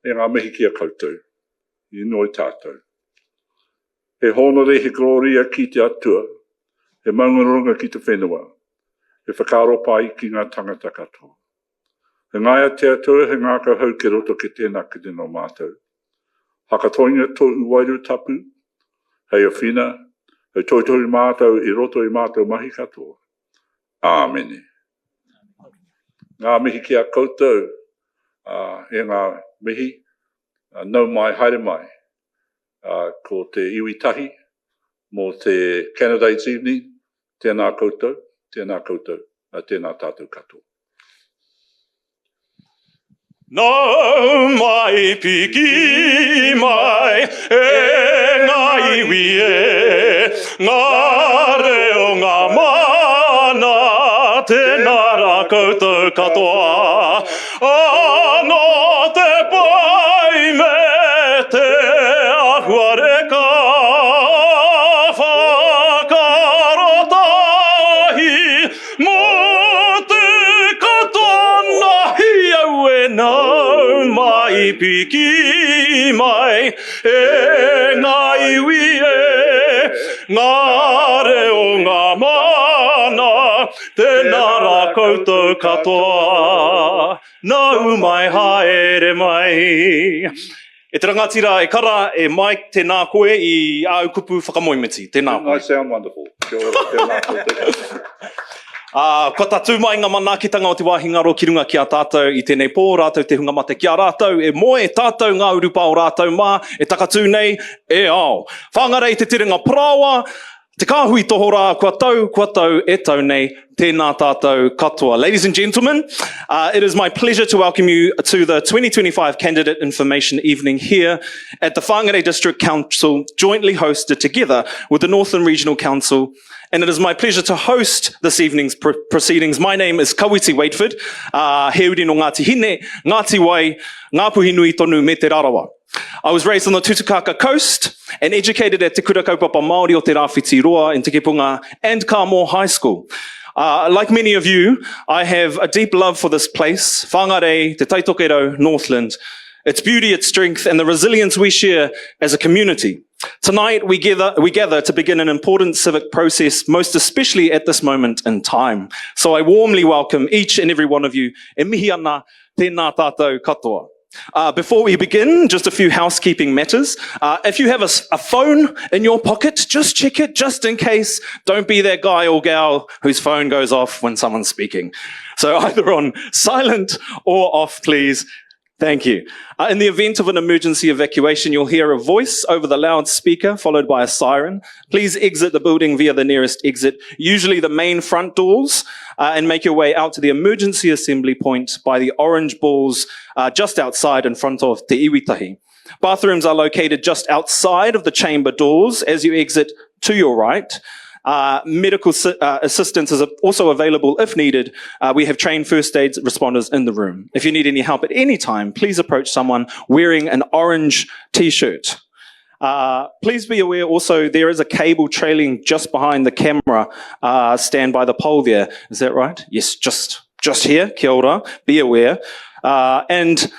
e ngā mihi kia koutou, I noi tātou. He honore he gloria ki te atua, he maungarunga ki te whenua, he whakaropai ki ngā tangata katoa. He ngaia te atua, he ngā kauhau ke roto ke tēnā ki tēnā mātou. Hakatoinga tō uwairu tapu, hei a whina, hei toitori mātou I roto I mātou mahi katoa. Āmene. Ngā mihi ki a koutou, e ngā mihi, nau mai, haere mai, ko te iwitahi, mō te Candidates Evening, tēnā koutou, tēnā tātou katoa. Nau mai piki mai, e ngā iwi e, ngā reo ngā mana, tēnā rā koutou katoa. Anō te pai me te ahuareka, whakarotahi, mō te katona hi au e nau mai piki mai, e ngā iwi e, ngā reo ngā mana, tēnā rā koutou katoa, nau mai haere mai. E te rangatira e kara e Mike tēnā koe I au kupu whakamoimiti. Tēnā koe. I sound wonderful. Kia ora, tēnā koutou. Ko tātou mai ngā manaakitanga o te wāhi ngaro ki runga ki a tātou I tēnei pō, rātou te hunga mate ki a rātou, e moe tātou ngā urupa o rātou mā, e takatū nei, e ao. Whangarei te tiringa prawa, te kāhui toho rā, kua tau e tau nei, tēnā tātou katoa. Ladies and gentlemen, it is my pleasure to welcome you to the 2025 Candidate Information Evening here at the Whangarei District Council, jointly hosted together with the Northland Regional Council. And it is my pleasure to host this evening's proceedings. My name is Kawiti Waitford, he uri no Ngāti Hine, Ngāti Wai, Ngāpuhi Nui Tonu me te Rarawa. I was raised on the Tutukaka coast and educated at Te Kurakaupapa Māori o te Rāwhiti Roa in Te Kepunga and Kāmō High School. Like many of you, I have a deep love for this place, Whangarei, Te Taitokero, Northland, its beauty, its strength, and the resilience we share as a community. Tonight, we gather to begin an important civic process, most especially at this moment in time. So I warmly welcome each and every one of you. E mihi ana, tēnā tātou katoa. Before we begin, just a few housekeeping matters. If you have a phone in your pocket, just check it, just in case. Don't be that guy or gal whose phone goes off when someone's speaking. So either on silent or off, please. Thank you. In the event of an emergency evacuation, you'll hear a voice over the loudspeaker, followed by a siren. Please exit the building via the nearest exit, usually the main front doors, and make your way out to the emergency assembly point by the orange balls just outside in front of Te Iwitahi. Bathrooms are located just outside of the chamber doors as you exit to your right. Medical assistance is also available if needed. We have trained first aid responders in the room. If you need any help at any time, please approach someone wearing an orange t-shirt. Please be aware also there is a cable trailing just behind the camera stand by the pole there. Is that right? Yes, just here. Kia ora. Be aware. And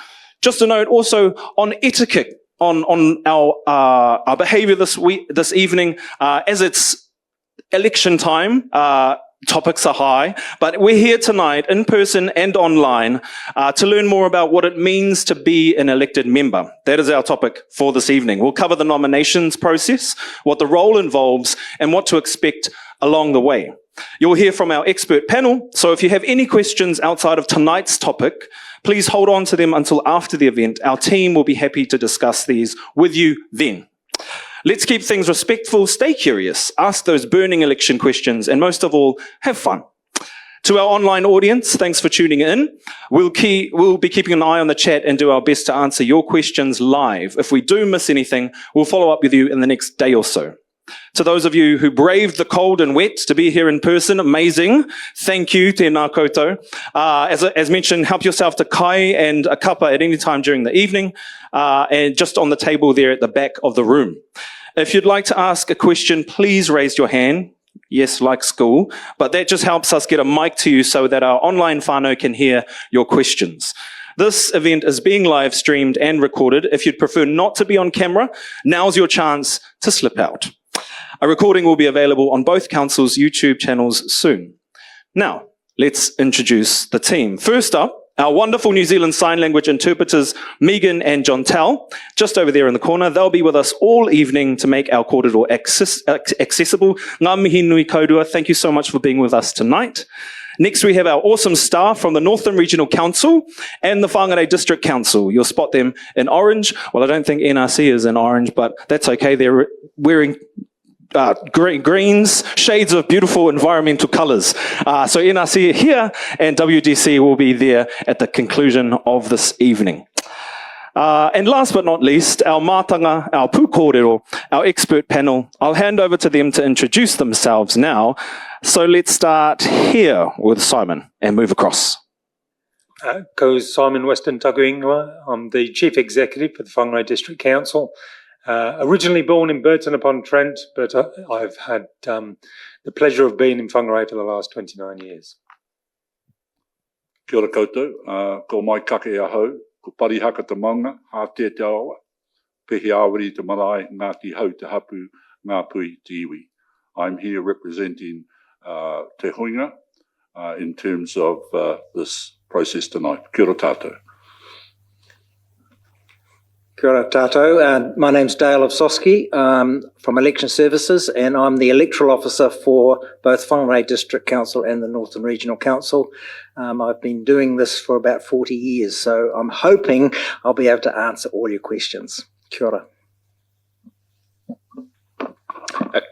just a note also on etiquette, on our behaviour this evening, as it's election time, topics are high, but we're here tonight in person and online to learn more about what it means to be an elected member. That is our topic for this evening. We'll cover the nominations process, what the role involves, and what to expect along the way. You'll hear from our expert panel, so if you have any questions outside of tonight's topic, please hold on to them until after the event. Our team will be happy to discuss these with you then. Let's keep things respectful, stay curious, ask those burning election questions, and most of all, have fun. To our online audience, thanks for tuning in. We'll be keeping an eye on the chat and do our best to answer your questions live. If we do miss anything, we'll follow up with you in the next day or so. To those of you who braved the cold and wet to be here in person, amazing. Thank you, tēnā koutou. As mentioned, help yourself to kai and a cuppa at any time during the evening, and just on the table there at the back of the room. If you'd like to ask a question, please raise your hand. Yes, like school, but that just helps us get a mic to you so that our online whānau can hear your questions. This event is being live streamed and recorded. If you'd prefer not to be on camera, now's your chance to slip out. A recording will be available on both councils' YouTube channels soon. Now, let's introduce the team. First up, our wonderful New Zealand Sign Language interpreters, Megan and Jontel, just over there in the corner. They'll be with us all evening to make our kōrero accessible. Ngā mihi nui kaurua, thank you so much for being with us tonight. Next, we have our awesome staff from the Northland Regional Council and the Whangarei District Council. You'll spot them in orange. Well, I don't think NRC is in orange, but that's okay. They're wearing greens, shades of beautiful environmental colours. So NRC here and WDC will be there at the conclusion of this evening. And last but not least, our mātanga, our pūkōrero, our expert panel. I'll hand over to them to introduce themselves now. So let's start here with Simon and move across. Ko Simon Weston Takuingoa. I'm the Chief Executive for the Whangarei District Council. Originally born in Burton-upon-Trent, but I've had the pleasure of being in Whangarei for the last 29 years. Kia ora koutou, ko Mike Kake ahau, ko parihaka te maunga, hā te awa, pehi awari te marae, ngā ti hau te hapū, ngā pui te iwi. I'm here representing Te Huinga in terms of this process tonight. Kia ora tātou. Kia ora tātou. My name's Dale of Soski from Election Services, and I'm the electoral officer for both Whangarei District Council and the Northland Regional Council. I've been doing this for about 40 years, so I'm hoping I'll be able to answer all your questions. Kia ora.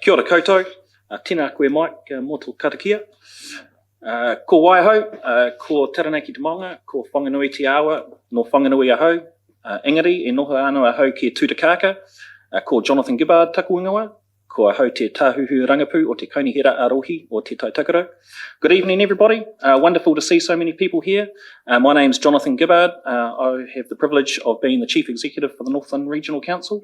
Kia ora koutou, tēnā koe Mike, mō tō karakia. Ko Waiho, ko Taranaki te Maunga, ko Whanganui te Awa, no Whanganui ahau, Engari e noho anō ahau ki Tūtakaka, ko Jonathan Gibbard taku ingoa, ko ahau te tāhuhu rangapū o te kaunihera arohi o te Taitakaro. Good evening everybody, wonderful to see so many people here. My name's Jonathan Gibbard. I have the privilege of being the Chief Executive for the Northland Regional Council.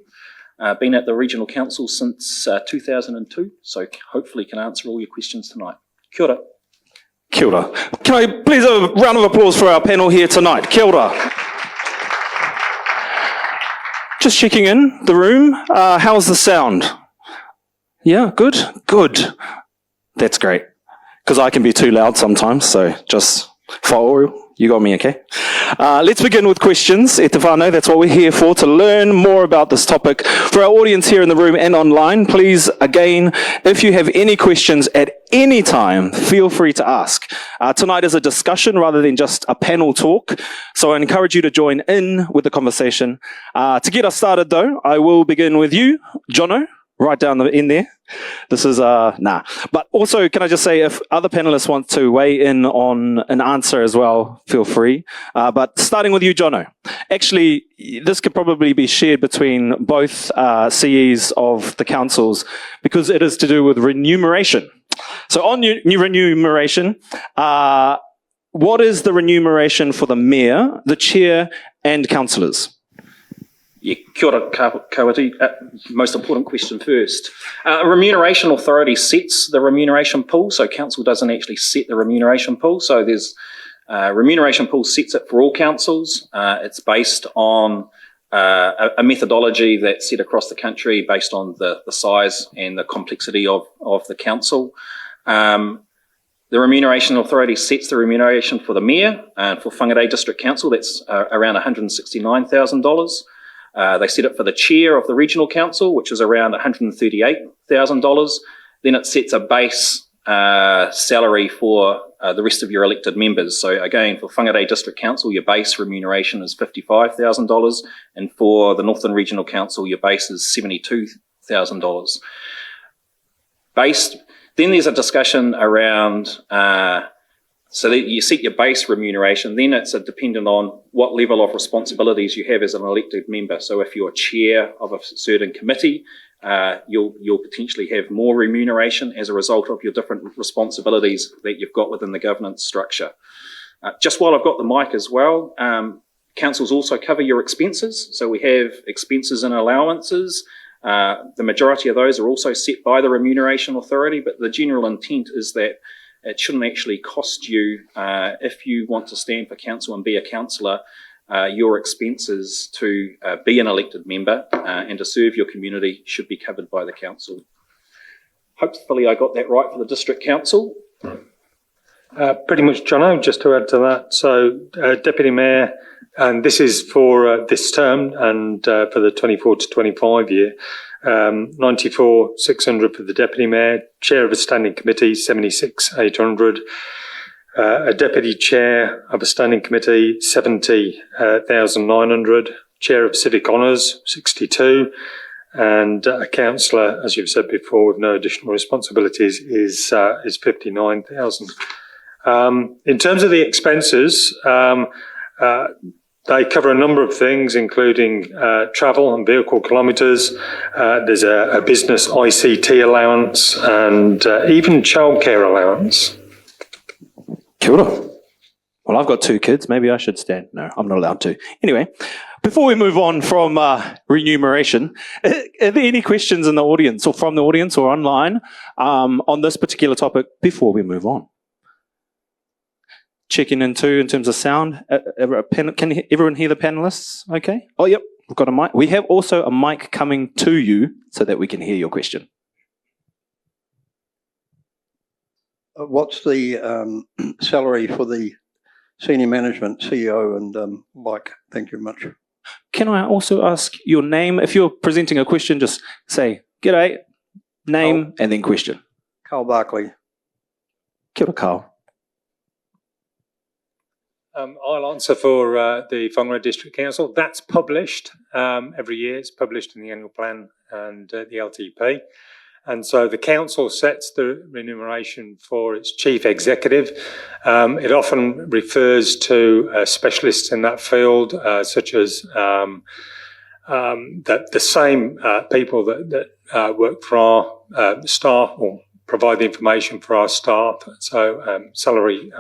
Been at the Regional Council since 2002, so hopefully can answer all your questions tonight. Kia ora. Kia ora. Can I please have a round of applause for our panel here tonight? Kia ora. Just checking in the room. How's the sound? Yeah, good? Good. That's great. Because I can be too loud sometimes, so just follow. You got me, okay? Let's begin with questions. E te whānau, that's what we're here for, to learn more about this topic. For our audience here in the room and online, please, again, if you have any questions at any time, feel free to ask. Tonight is a discussion rather than just a panel talk, so I encourage you to join in with the conversation. To get us started, though, I will begin with you, Jono, right down the end there. This is, But also, can I just say, if other panelists want to weigh in on an answer as well, feel free. But starting with you, Jono. Actually, this could probably be shared between both CEs of the councils because it is to do with remuneration. So on new remuneration, what is the remuneration for the mayor, the chair, and councillors? Yeah, kia ora kawati. Most important question first. A remuneration authority sets the remuneration pool, so council doesn't actually set the remuneration pool. So there's remuneration pool sets it for all councils. It's based on a methodology that's set across the country based on the size and the complexity of the council. The remuneration authority sets the remuneration for the mayor, and for Whangarei District Council, that's around $169,000. They set it for the chair of the regional council, which is around $138,000. Then it sets a base salary for the rest of your elected members. So again, for Whangarei District Council, your base remuneration is $55,000, and for the Northland Regional Council, your base is $72,000. Then there's a discussion around so that you set your base remuneration, then it's dependent on what level of responsibilities you have as an elected member. So if you're chair of a certain committee, you'll potentially have more remuneration as a result of your different responsibilities that you've got within the governance structure. Just while I've got the mic as well, councils also cover your expenses. So we have expenses and allowances. The majority of those are also set by the remuneration authority, but the general intent is that it shouldn't actually cost you, if you want to stand for council and be a councillor, your expenses to be an elected member and to serve your community should be covered by the council. Hopefully I got that right for the District Council. Pretty much, Jono, just to add to that. So, Deputy Mayor, and this is for this term and for the 24 to 25 year, 94,600 for the Deputy Mayor, Chair of a Standing Committee, 76,800, a Deputy Chair of a Standing Committee, 70,900, Chair of Civic Honours, 62, and a councillor, as you've said before, with no additional responsibilities, is 59,000. In terms of the expenses, they cover a number of things, including travel and vehicle kilometres. There's a business ICT allowance and even childcare allowance. Kia ora. Well, I've got 2 kids. Maybe I should stand. No, I'm not allowed to. Anyway, before we move on from remuneration, are there any questions in the audience or from the audience or online on this particular topic before we move on? Checking in too in terms of sound. Can everyone hear the panelists? Okay. Oh, yep. We've got a mic. We have also a mic coming to you so that we can hear your question. What's the salary for the senior management, CEO and Mike? Thank you very much. Can I also ask your name? If you're presenting a question, just say, g'day, name, and then question. Carl Barkley. Kia ora, Carl. I'll answer for the Whangarei District Council. That's published every year. It's published in the annual plan and the LTP. And so the council sets the remuneration for its chief executive. It often refers to specialists in that field, such as the same people that work for our staff or provide the information for our staff, so salary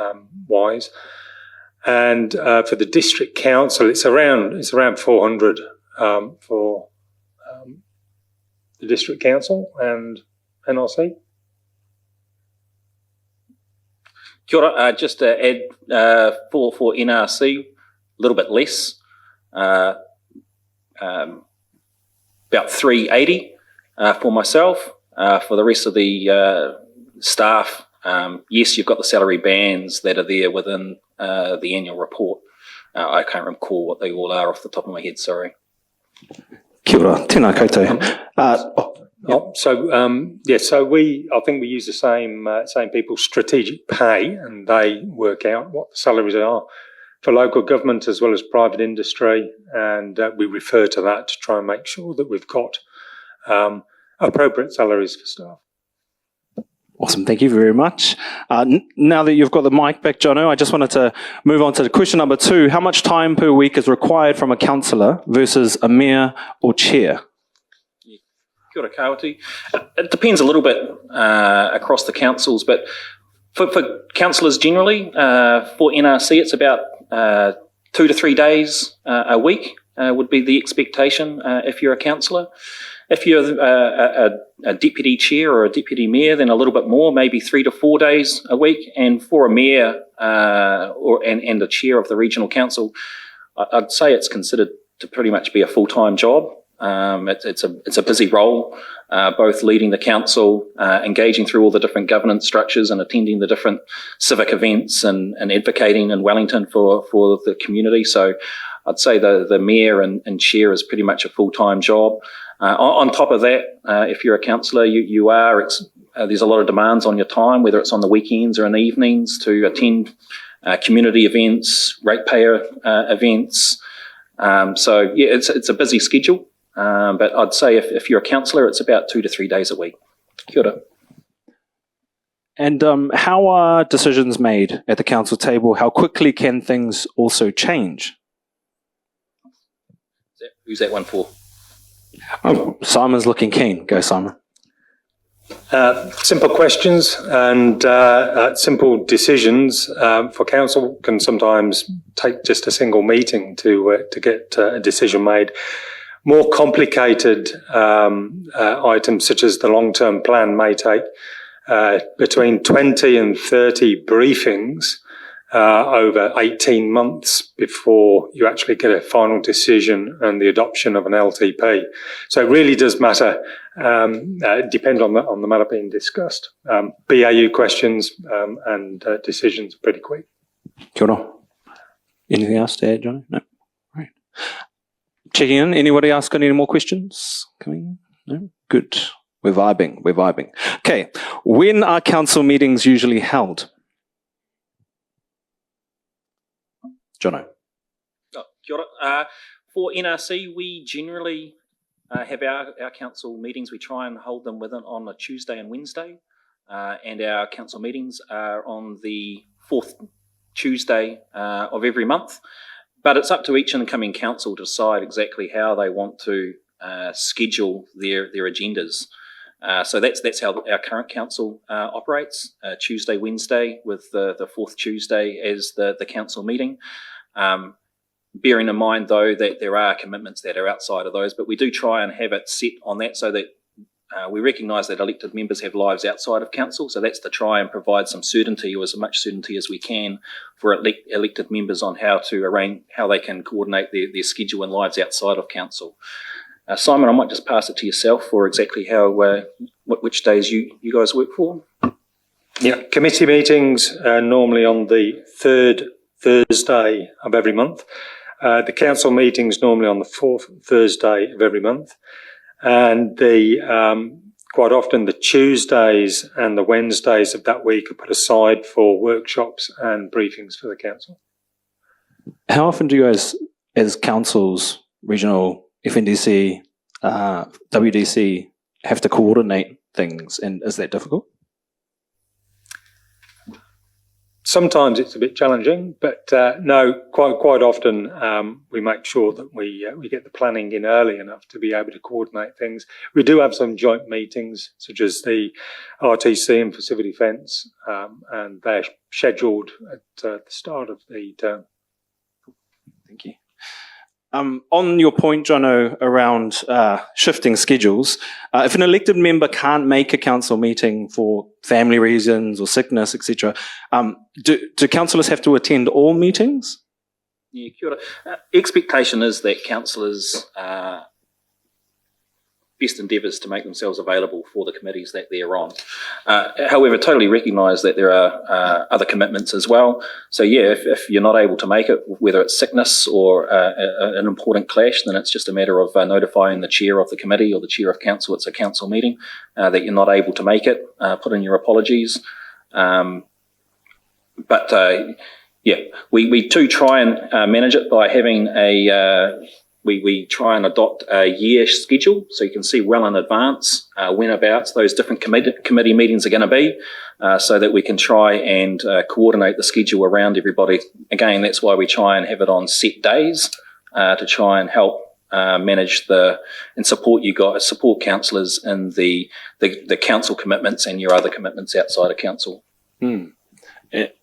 wise. And for the district council, it's around 400 for the district council and NRC. Kia ora, just to add for NRC, a little bit less, about 380 for myself. For the rest of the staff, yes, you've got the salary bands that are there within the annual report. I can't recall what they all are off the top of my head, sorry. Kia ora, tēnā koutou. So I think we use the same people, strategic pay, and they work out what the salaries are for local government as well as private industry, and we refer to that to try and make sure that we've got appropriate salaries for staff. Awesome, thank you very much. Now that you've got the mic back, Jono, I just wanted to move on to question number 2. How much time per week is required from a councillor versus a mayor or chair? Kia ora koutou. It depends a little bit across the councils, but for councillors generally, for NRC, it's about 2 to 3 days a week would be the expectation if you're a councillor. If you're a deputy chair or a deputy mayor, then a little bit more, maybe 3 to 4 days a week. And for a mayor and the chair of the regional council, I'd say it's considered to pretty much be a full-time job. It's a busy role, both leading the council, engaging through all the different governance structures and attending the different civic events and advocating in Wellington for the community. So I'd say the mayor and chair is pretty much a full-time job. On top of that, if you're a councillor, there's a lot of demands on your time, whether it's on the weekends or in the evenings, to attend community events, ratepayer events. So yeah, it's a busy schedule. But I'd say if you're a councillor, it's about 2 to 3 days a week. Kia ora. And how are decisions made at the council table? How quickly can things also change? Who's that one for? Oh, Simon's looking keen. Go, Simon. Simple questions and simple decisions for council can sometimes take just a single meeting to get a decision made. More complicated items such as the long-term plan may take between 20 and 30 briefings over 18 months before you actually get a final decision and the adoption of an LTP. So it really does matter, depend on the matter being discussed. BAU questions and decisions are pretty quick. Kia ora. Anything else to add, Johnny? No. Right. Checking in. Anybody else got any more questions coming? No? Good. We're vibing. We're vibing. Okay. When are council meetings usually held? Jono. Oh, kia ora. For NRC, we generally have our council meetings. We try and hold them on a Tuesday and Wednesday. And our council meetings are on the 4th Tuesday of every month. But it's up to each incoming council to decide exactly how they want to schedule their agendas. So that's how our current council operates, Tuesday, Wednesday, with the 4th Tuesday as the council meeting. Bearing in mind, though, that there are commitments that are outside of those, but we do try and have it set on that so that we recognise that elected members have lives outside of council. So that's to try and provide some certainty, or as much certainty as we can, for elected members on how to arrange, how they can coordinate their schedule and lives outside of council. Simon, I might just pass it to yourself for exactly how which days you guys work for. Yeah, committee meetings are normally on the 3rd Thursday of every month. The council meetings normally on the 4th Thursday of every month, and quite often the Tuesdays and the Wednesdays of that week are put aside for workshops and briefings for the council. How often do you guys, as councils, regional, FNDC, WDC, have to coordinate things, and is that difficult? Sometimes it's a bit challenging, but no, quite often we make sure that we get the planning in early enough to be able to coordinate things. We do have some joint meetings, such as the RTC and for civil defence, and they're scheduled at the start of the term. Thank you. On your point, Jono, around shifting schedules, if an elected member can't make a council meeting for family reasons or sickness, etc., do councillors have to attend all meetings? Yeah, kia ora. Expectation is that councillors best endeavours to make themselves available for the committees that they're on. However, totally recognise that there are other commitments as well. So yeah, if you're not able to make it, whether it's sickness or an important clash, then it's just a matter of notifying the chair of the committee or the chair of council, it's a council meeting, that you're not able to make it, put in your apologies. But yeah, we do try and manage it by having we try and adopt a year schedule, so you can see well in advance whenabouts those different committee meetings are going to be, so that we can try and coordinate the schedule around everybody. Again, that's why we try and have it on set days, to try and help manage and support you guys, support councillors in the council commitments and your other commitments outside of council.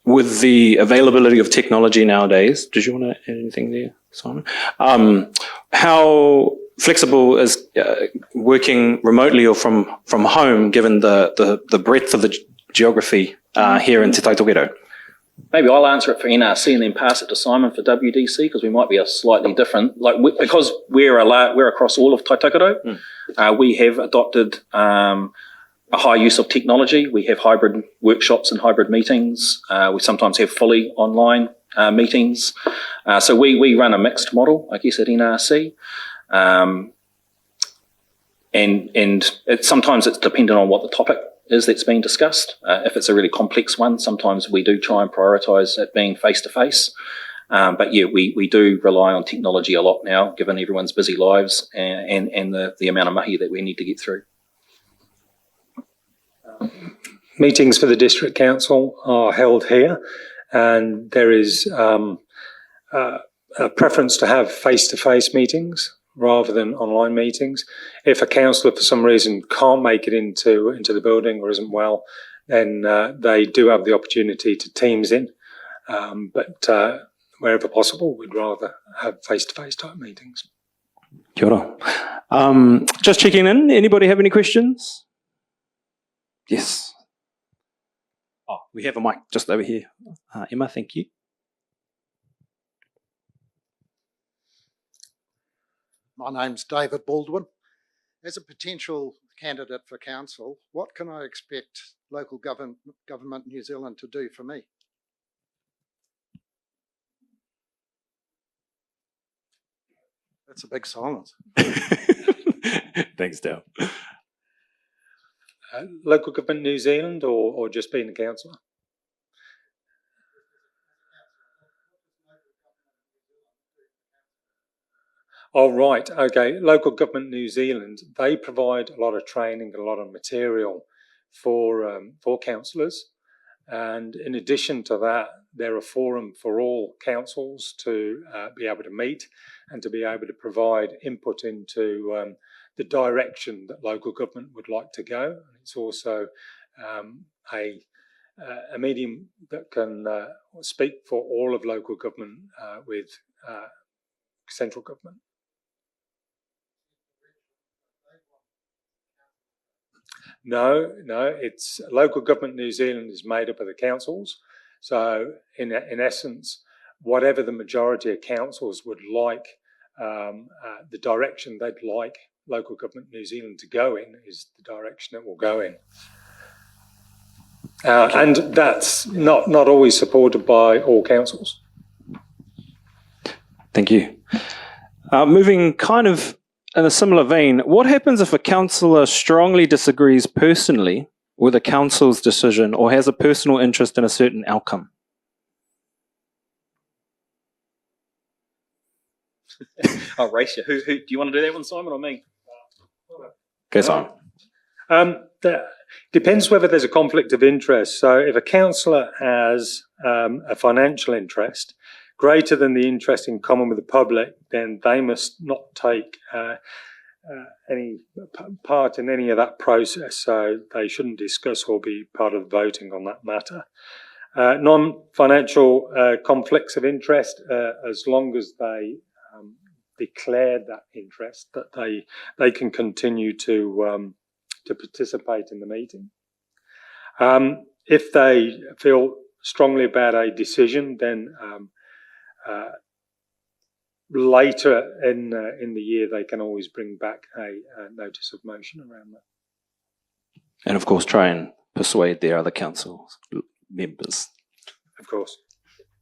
With the availability of technology nowadays, did you want to add anything there, Simon? How flexible is working remotely or from home, given the breadth of the geography here in Te Tai Toketo? Maybe I'll answer it for NRC and then pass it to Simon for WDC, because we might be a slightly different, because we're across all of Tai Toketo. We have adopted a high use of technology. We have hybrid workshops and hybrid meetings. We sometimes have fully online meetings. So we run a mixed model, I guess, at NRC. And sometimes it's dependent on what the topic is that's being discussed. If it's a really complex one, sometimes we do try and prioritise it being face-to-face. But yeah, we do rely on technology a lot now, given everyone's busy lives and the amount of mahi that we need to get through. Meetings for the district council are held here, and there is a preference to have face-to-face meetings rather than online meetings. If a councillor for some reason can't make it into the building or isn't well, then they do have the opportunity to Teams in. But wherever possible, we'd rather have face-to-face type meetings. Kia ora. Just checking in. Anybody have any questions? Yes. Oh, we have a mic just over here. Emma, thank you. My name's David Baldwin. As a potential candidate for council, what can I expect local government New Zealand to do for me? That's a big silence. Thanks, Dale. Local government New Zealand or just being a councillor? Oh, right. Okay. Local government New Zealand, they provide a lot of training, a lot of material for councillors. And in addition to that, they're a forum for all councils to be able to meet and to be able to provide input into the direction that local government would like to go. And it's also a medium that can speak for all of local government with central government. No, it's local government New Zealand is made up of the councils. So in essence, whatever the majority of councils would like, the direction they'd like local government New Zealand to go in is the direction it will go in. And that's not always supported by all councils. Thank you. Moving kind of in a similar vein, what happens if a councillor strongly disagrees personally with a council's decision or has a personal interest in a certain outcome? I'll race you. Who do you want to do that one, Simon, or me? Okay, Simon. Depends whether there's a conflict of interest. So if a councillor has a financial interest greater than the interest in common with the public, then they must not take any part in any of that process. So they shouldn't discuss or be part of voting on that matter. Non-financial conflicts of interest, as long as they declare that interest, that they can continue to participate in the meeting. If they feel strongly about a decision, then later in the year they can always bring back a notice of motion around that. And of course, try and persuade their other council members. Of course.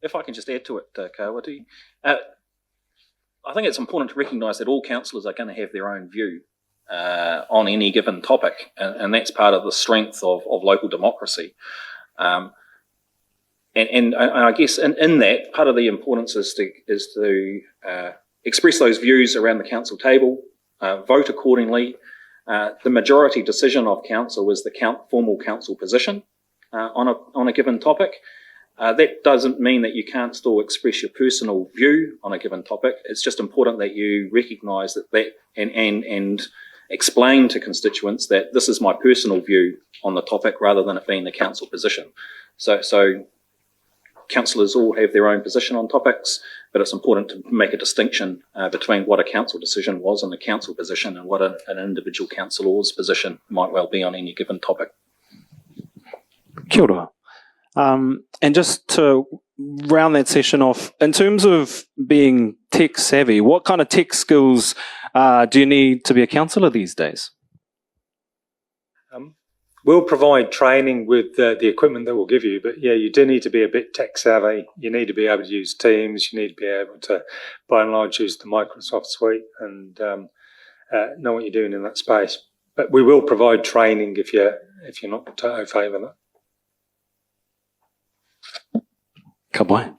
If I can just add to it, Kawati, I think it's important to recognise that all councillors are going to have their own view on any given topic, and that's part of the strength of local democracy. And I guess in that, part of the importance is to express those views around the council table, vote accordingly. The majority decision of council is the formal council position on a given topic. That doesn't mean that you can't still express your personal view on a given topic. It's just important that you recognise that and explain to constituents that this is my personal view on the topic rather than it being the council position. So councillors all have their own position on topics, but it's important to make a distinction between what a council decision was and the council position and what an individual councillor's position might well be on any given topic. Kia ora. And just to round that session off, in terms of being tech savvy, what kind of tech skills do you need to be a councillor these days? We'll provide training with the equipment that we'll give you, but yeah, you do need to be a bit tech savvy. You need to be able to use Teams. You need to be able to, by and large, use the Microsoft suite and know what you're doing in that space. But we will provide training if you're not au fait with it. Ka pai.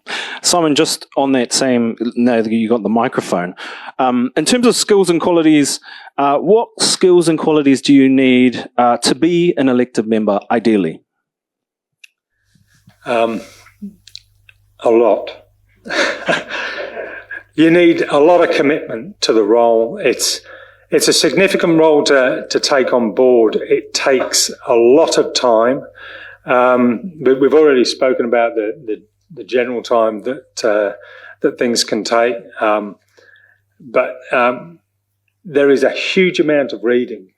Simon, just on that same, now that you got the microphone, in terms of skills and qualities, what skills and qualities do you need to be an elected member, ideally? A lot. You need a lot of commitment to the role. It's a significant role to take on board. It takes a lot of time. But we've already spoken about the general time that things can take. But there is a huge amount of reading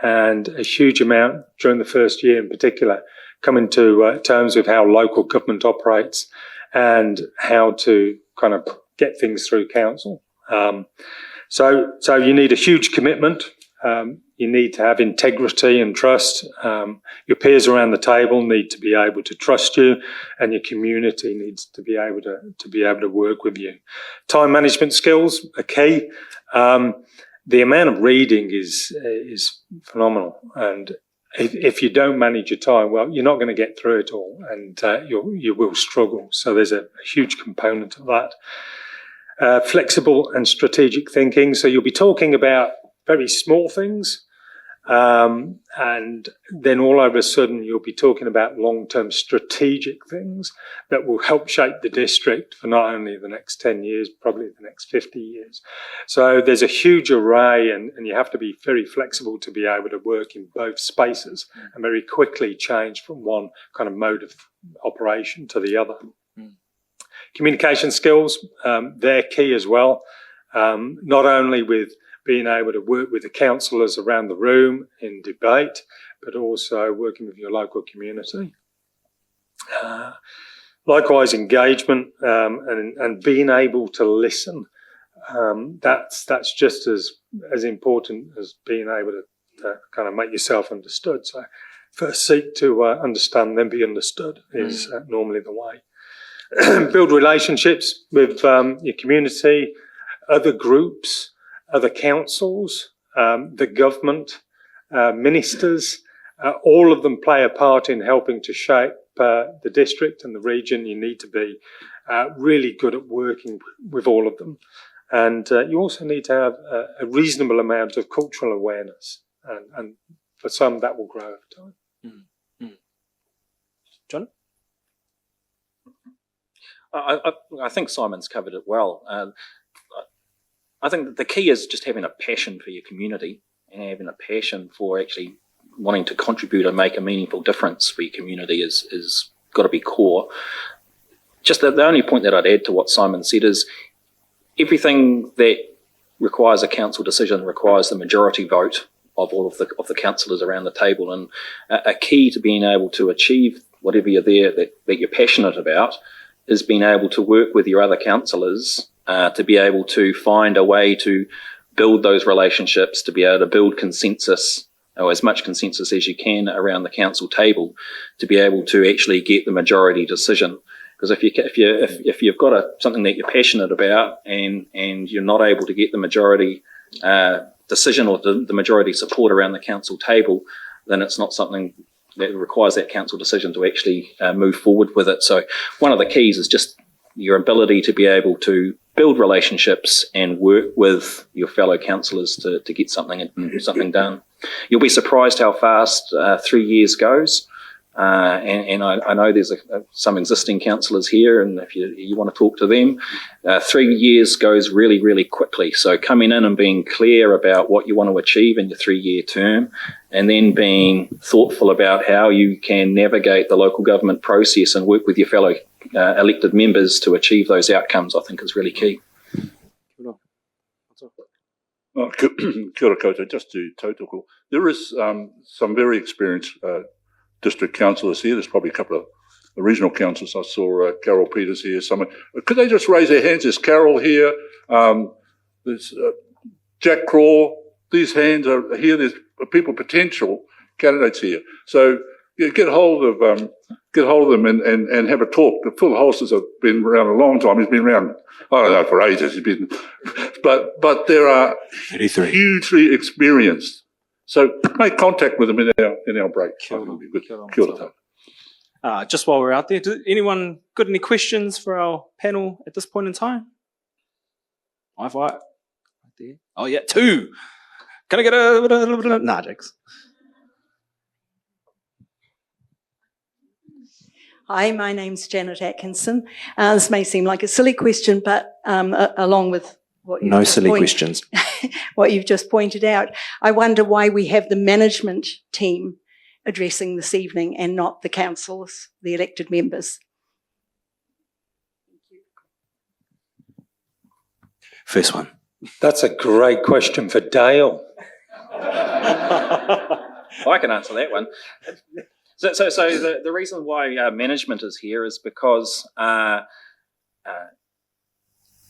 and a huge amount during the first year in particular coming to terms with how local government operates and how to kind of get things through council. So you need a huge commitment. You need to have integrity and trust. Your peers around the table need to be able to trust you, and your community needs to be able to work with you. Time management skills are key. The amount of reading is phenomenal, and if you don't manage your time well, you're not going to get through it all, and you will struggle. So there's a huge component of that. Flexible and strategic thinking. So you'll be talking about very small things, and then all of a sudden you'll be talking about long-term strategic things that will help shape the district for not only the next 10 years, probably the next 50 years. So there's a huge array, and you have to be very flexible to be able to work in both spaces and very quickly change from one kind of mode of operation to the other. Communication skills, they're key as well, not only with being able to work with the councillors around the room in debate, but also working with your local community. Likewise, engagement and being able to listen. That's just as important as being able to kind of make yourself understood. So first seek to understand, then be understood is normally the way. Build relationships with your community, other groups, other councils, the government, ministers. All of them play a part in helping to shape the district and the region. You need to be really good at working with all of them. And you also need to have a reasonable amount of cultural awareness. And for some, that will grow over time. John? I think Simon's covered it well. I think that the key is just having a passion for your community and having a passion for actually wanting to contribute and make a meaningful difference for your community is got to be core. Just the only point that I'd add to what Simon said is everything that requires a council decision requires the majority vote of all of the councillors around the table, and a key to being able to achieve whatever you're there that you're passionate about is being able to work with your other councillors to be able to find a way to build those relationships, to be able to build consensus, or as much consensus as you can around the council table, to be able to actually get the majority decision. Because if you've got something that you're passionate about and you're not able to get the majority decision or the majority support around the council table, then it's not something that requires that council decision to actually move forward with it. So one of the keys is just your ability to be able to build relationships and work with your fellow councillors to get something done. You'll be surprised how fast 3 years goes. And I know there's some existing councillors here, and if you want to talk to them, 3 years goes really, really quickly. So coming in and being clear about what you want to achieve in your 3-year term, and then being thoughtful about how you can navigate the local government process and work with your fellow elected members to achieve those outcomes, I think is really key. Kia ora koutou, just to tautoko. There is some very experienced district councillors here. There's probably a couple of regional councillors. I saw Carol Peters here. Could they just raise their hands? There's Carol here. There's Jack Craw. These hands are here. There's people, potential candidates here. So get hold of them and have a talk. Phil Holsters has been around a long time. He's been around, I don't know, for ages. He's been, but there are 33. Hugely experienced. So make contact with them in our break. Kia ora. Just while we're out there, anyone got any questions for our panel at this point in time? I've right there. Oh yeah, 2. Can I get a little bit of Jax? Hi, my name's Janet Atkinson. This may seem like a silly question, but along with what what you've just pointed out, I wonder why we have the management team addressing this evening and not the councillors, the elected members. First one. That's a great question for Dale. I can answer that one. So the reason why management is here is because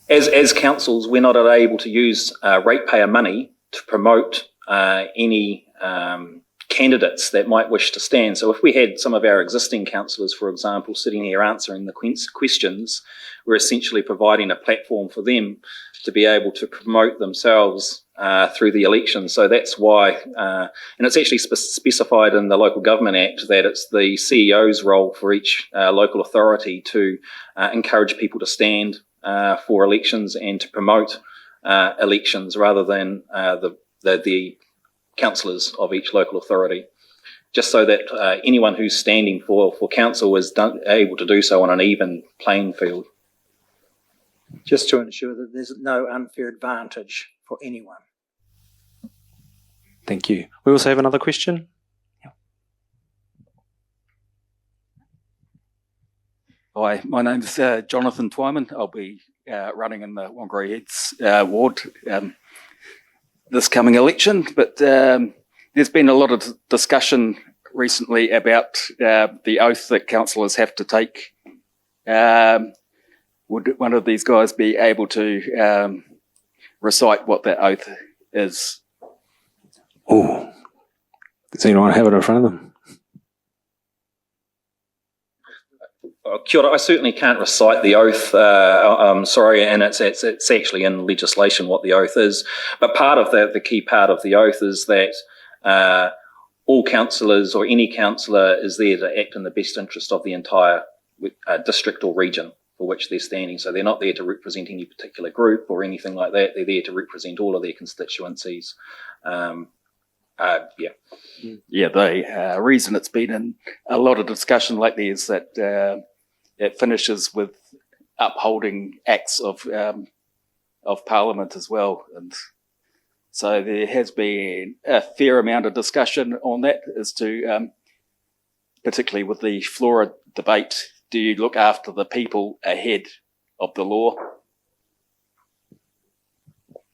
as councils, we're not able to use ratepayer money to promote any candidates that might wish to stand. So if we had some of our existing councillors, for example, sitting here answering the questions, we're essentially providing a platform for them to be able to promote themselves through the election. So that's why, and it's actually specified in the Local Government Act that it's the CEO's role for each local authority to encourage people to stand for elections and to promote elections rather than the councillors of each local authority, just so that anyone who's standing for council is able to do so on an even playing field. Just to ensure that there's no unfair advantage for anyone. Thank you. We also have another question. Hi, my name's Jonathan Twyman. I'll be running in the Whangarei Heads ward this coming election, but there's been a lot of discussion recently about the oath that councillors have to take. Would one of these guys be able to recite what that oath is? Oh, does anyone have it in front of them? Kia ora, I certainly can't recite the oath, I'm sorry, and it's actually in legislation what the oath is. But part of the key part of the oath is that all councillors or any councillor is there to act in the best interest of the entire district or region for which they're standing. So they're not there to represent any particular group or anything like that. They're there to represent all of their constituencies. Yeah, the reason it's been in a lot of discussion lately is that it finishes with upholding acts of Parliament as well, and so there has been a fair amount of discussion on that as to, particularly with the Flora debate, do you look after the people ahead of the law?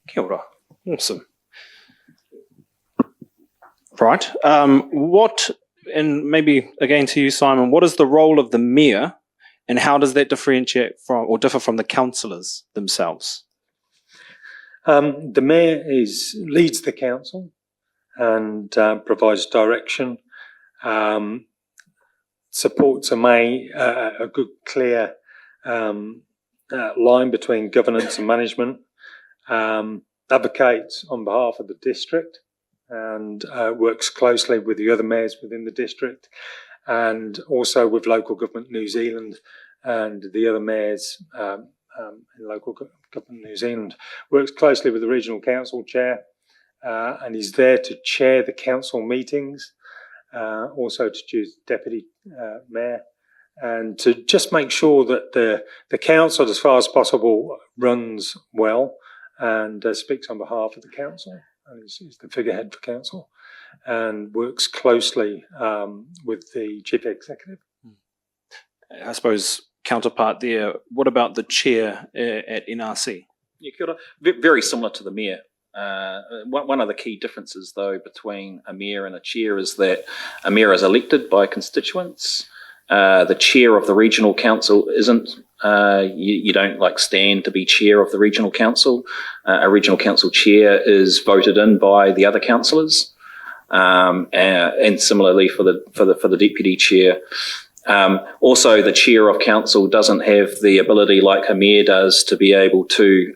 Kia ora. Awesome. Right. What, and maybe again to you, Simon, what is the role of the mayor and how does that differentiate from or differ from the councillors themselves? The mayor leads the council and provides direction, supports a good clear line between governance and management, advocates on behalf of the district, and works closely with the other mayors within the district and also with Local Government New Zealand and the other mayors in Local Government New Zealand. Works closely with the Regional Council Chair and is there to chair the council meetings, also to choose Deputy Mayor, and to just make sure that the council, as far as possible, runs well and speaks on behalf of the council. And is the figurehead for council and works closely with the chief executive. I suppose counterpart there, what about the chair at NRC? Yeah, kia ora. Very similar to the mayor. One of the key differences, though, between a mayor and a chair is that a mayor is elected by constituents. The chair of the regional council isn't. You don't stand to be chair of the regional council. A regional council chair is voted in by the other councillors, and similarly for the deputy chair. Also, the chair of council doesn't have the ability like a mayor does to be able to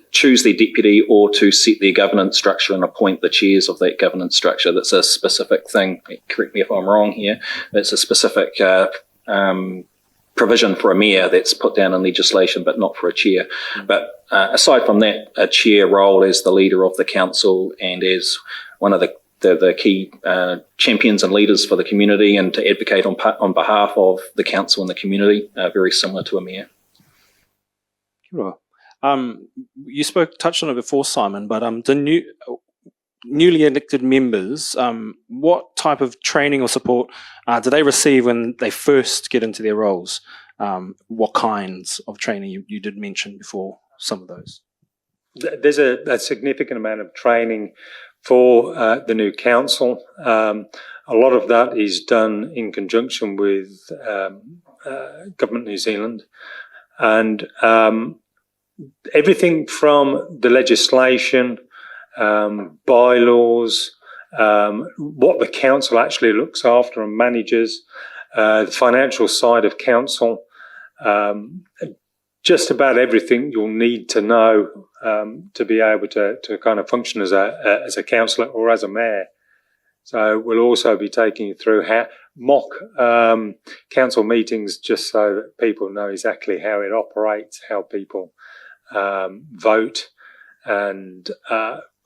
choose their deputy or to set their governance structure and appoint the chairs of that governance structure. That's a specific thing. Correct me if I'm wrong here. It's a specific provision for a mayor that's put down in legislation, but not for a chair. But aside from that, a chair role as the leader of the council and as one of the key champions and leaders for the community and to advocate on behalf of the council and the community, very similar to a mayor. Sure. You touched on it before, Simon, but the newly elected members, what type of training or support do they receive when they first get into their roles? What kinds of training? You did mention before some of those. There's a significant amount of training for the new council. A lot of that is done in conjunction with Government New Zealand, and everything from the legislation, bylaws, what the council actually looks after and manages, the financial side of council, just about everything you'll need to know to be able to kind of function as a councillor or as a mayor. So we'll also be taking you through mock council meetings, just so that people know exactly how it operates, how people vote, and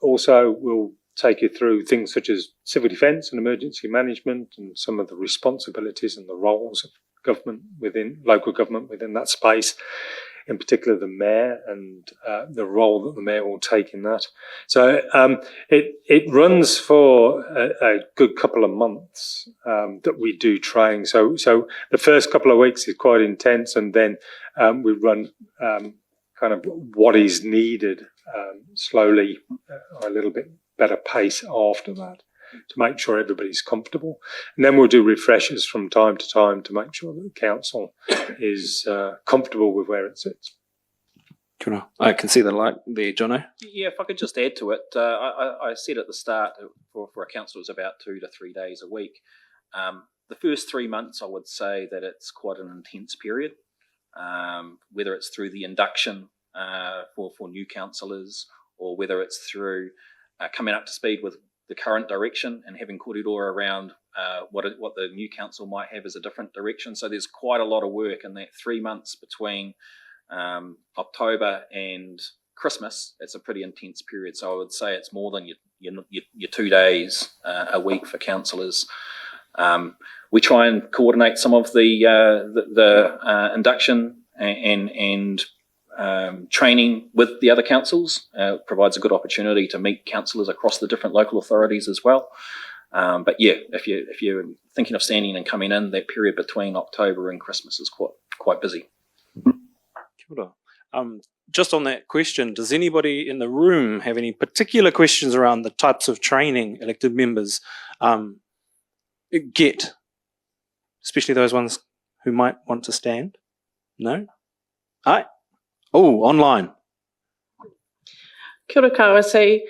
also we'll take you through things such as civil defence and emergency management and some of the responsibilities and the roles of government local government within that space, in particular the mayor and the role that the mayor will take in that. So it runs for a good couple of months that we do training. So the first couple of weeks is quite intense, and then we run kind of what is needed slowly, a little bit better pace after that, to make sure everybody's comfortable. And then we'll do refreshers from time to time to make sure that the council is comfortable with where it sits. I can see the light there, Jono. Yeah, if I could just add to it, I said at the start for a council it was about 2 to 3 days a week. The first 3 months, I would say that it's quite an intense period, whether it's through the induction for new councillors, or whether it's through coming up to speed with the current direction and having kōrero around what the new council might have as a different direction. So there's quite a lot of work in that 3 months between October and Christmas. It's a pretty intense period. So I would say it's more than your 2 days a week for councillors. We try and coordinate some of the induction and training with the other councils. Provides a good opportunity to meet councillors across the different local authorities as well. But yeah, if you're thinking of standing and coming in, that period between October and Christmas is quite busy. Kia ora. Just on that question, does anybody in the room have any particular questions around the types of training elected members get, especially those ones who might want to stand? No? Aye. Oh, online. Kia ora kawasi.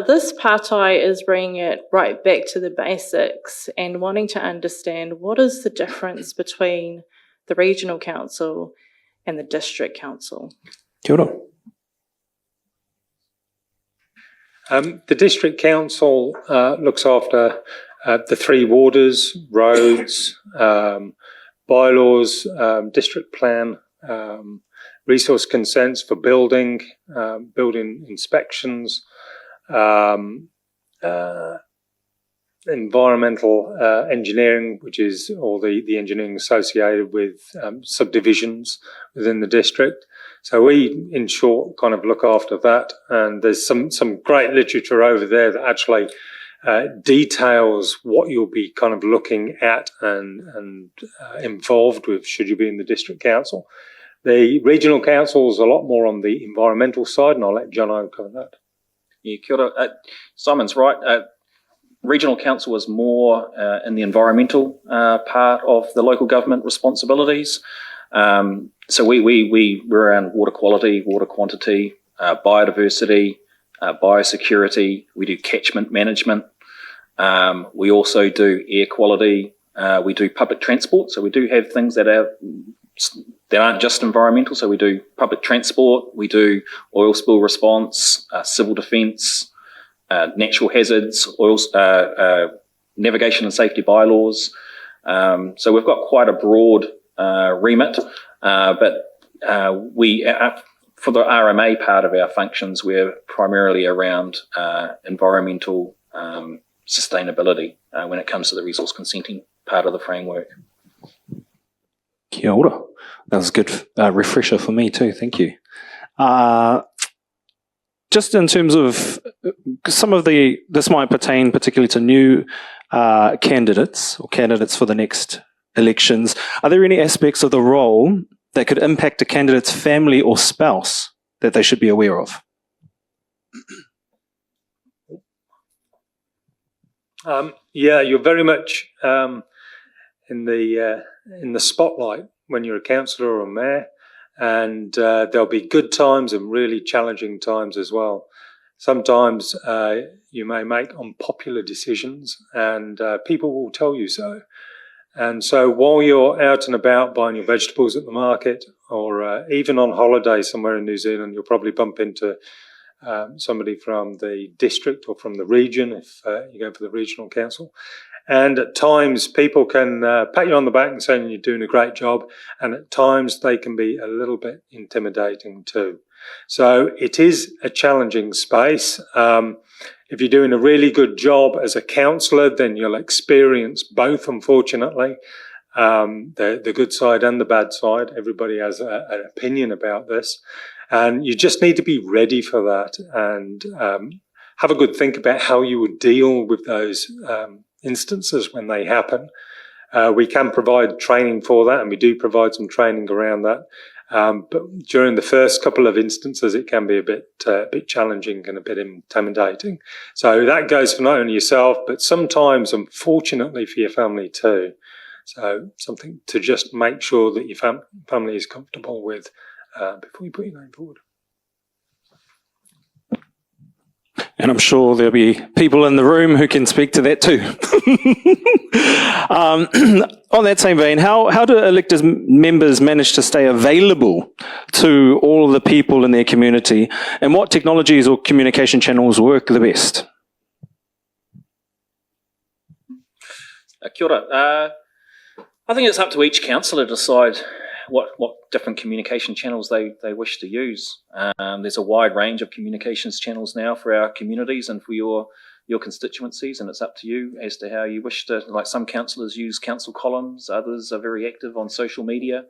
This partai is bringing it right back to the basics and wanting to understand what is the difference between the regional council and the district council. Kia ora. The district council looks after the 3 waters, roads, bylaws, district plan, resource consents for building inspections, environmental engineering, which is all the engineering associated with subdivisions within the district. So we, in short, kind of look after that. And there's some great literature over there that actually details what you'll be kind of looking at and involved with should you be in the district council. The regional council is a lot more on the environmental side, and I'll let Jono cover that. Yeah, kia ora. Simon's right. Regional council is more in the environmental part of the local government responsibilities. So we're around water quality, water quantity, biodiversity, biosecurity. We do catchment management. We also do air quality. We do public transport. So we do have things that aren't just environmental. So we do public transport. We do oil spill response, civil defence, natural hazards, navigation and safety bylaws. So we've got quite a broad remit, but for the RMA part of our functions, we're primarily around environmental sustainability when it comes to the resource consenting part of the framework. Kia ora. That was a good refresher for me too, thank you. Just in terms of this might pertain particularly to new candidates or candidates for the next elections. Are there any aspects of the role that could impact a candidate's family or spouse that they should be aware of? Yeah, you're very much in the spotlight when you're a councillor or a mayor. and there'll be good times and really challenging times as well. Sometimes you may make unpopular decisions, and people will tell you so. And so while you're out and about buying your vegetables at the market, or even on holiday somewhere in New Zealand, you'll probably bump into somebody from the district or from the region if you go for the regional council. And at times people can pat you on the back and say you're doing a great job, and at times they can be a little bit intimidating too. So it is a challenging space. If you're doing a really good job as a councillor, then you'll experience both, unfortunately, the good side and the bad side. Everybody has an opinion about this. And you just need to be ready for that and have a good think about how you would deal with those instances when they happen. We can provide training for that, and we do provide some training around that. But during the first couple of instances, it can be a bit challenging and a bit intimidating. So that goes for not only yourself, but sometimes, unfortunately, for your family too. So something to just make sure that your family is comfortable with before you put your name forward. And I'm sure there'll be people in the room who can speak to that too. On that same vein, how do elected members manage to stay available to all of the people in their community, and what technologies or communication channels work the best? Kia ora. I think it's up to each councillor to decide what different communication channels they wish to use. There's a wide range of communications channels now for our communities and for your constituencies, and it's up to you as to how you wish to. Like, some councillors use council columns, others are very active on social media,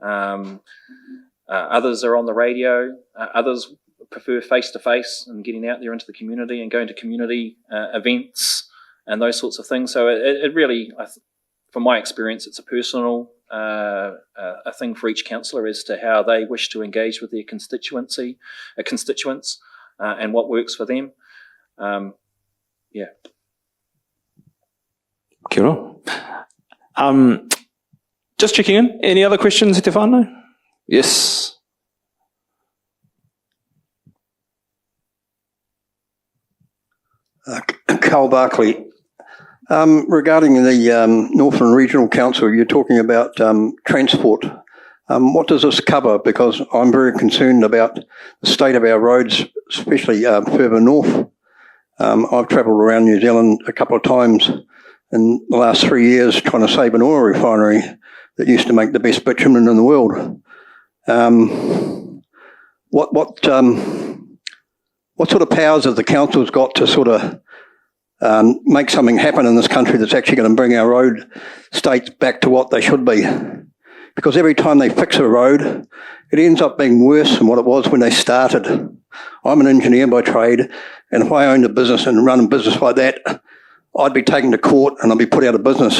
others are on the radio, others prefer face-to-face and getting out there into the community and going to community events and those sorts of things. So it really, from my experience, it's a personal a thing for each councillor as to how they wish to engage with their constituents, and what works for them. Yeah. Kia ora. Just checking in. Any other questions, Te whānau? Yes. Carl Barkley. Regarding the Northland Regional Council, you're talking about transport. What does this cover? Because I'm very concerned about the state of our roads, especially further north. I've travelled around New Zealand a couple of times in the last 3 years trying to save an oil refinery that used to make the best bitumen in the world. What sort of powers have the council's got to sort of make something happen in this country that's actually going to bring our road states back to what they should be? Because every time they fix a road, it ends up being worse than what it was when they started. I'm an engineer by trade, and if I owned a business and run a business like that, I'd be taken to court and I'd be put out of business.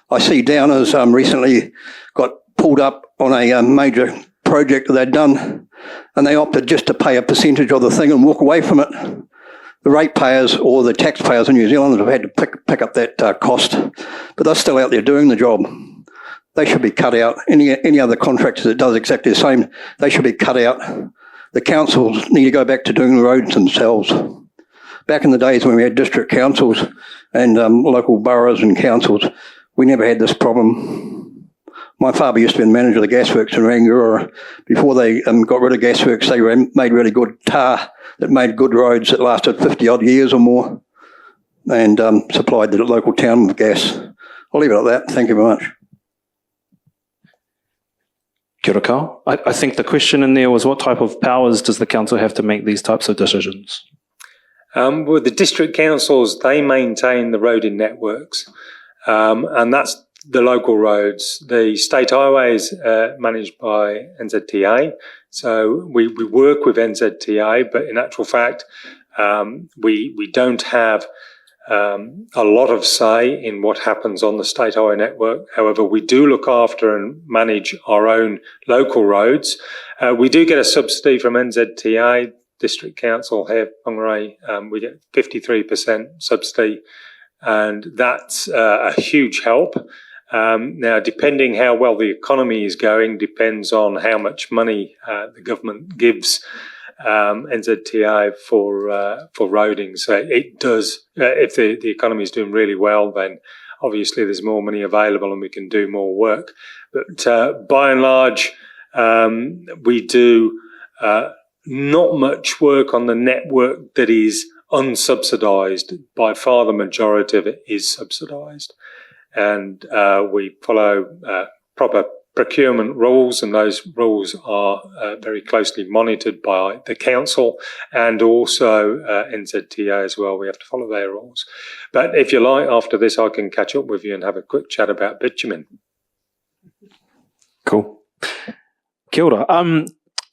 I see Downers recently got pulled up on a major project that they'd done, and they opted just to pay a percentage of the thing and walk away from it. The ratepayers or the taxpayers in New Zealand have had to pick up that cost, but they're still out there doing the job. They should be cut out. Any other contractor that does exactly the same, they should be cut out. The councils need to go back to doing the roads themselves. Back in the days when we had district councils and local boroughs and councils, we never had this problem. My father used to be the manager of the gasworks in Whangarei. Before they got rid of gasworks, they made really good tar that made good roads that lasted 50 odd years or more, and supplied the local town with gas. I'll leave it at that. Thank you very much. Kia ora, Carl. I think the question in there was, what type of powers does the council have to make these types of decisions? Well, the district councils, they maintain the roading networks, and that's the local roads. The state highways managed by NZTA. So we work with NZTA, but in actual fact, we don't have a lot of say in what happens on the state highway network. However, we do look after and manage our own local roads. We do get a subsidy from NZTA. District Council here, Whangarei, we get 53% subsidy, and that's a huge help. Now, depending how well the economy is going, depends on how much money the government gives NZTA for roading. So it does, if the economy is doing really well, then obviously there's more money available and we can do more work. But by and large, we do not much work on the network that is unsubsidised. By far the majority of it is subsidised. And we follow proper procurement rules, and those rules are very closely monitored by the council and also NZTA as well. We have to follow their rules. But if you like, after this, I can catch up with you and have a quick chat about bitumen. Cool. Kia ora.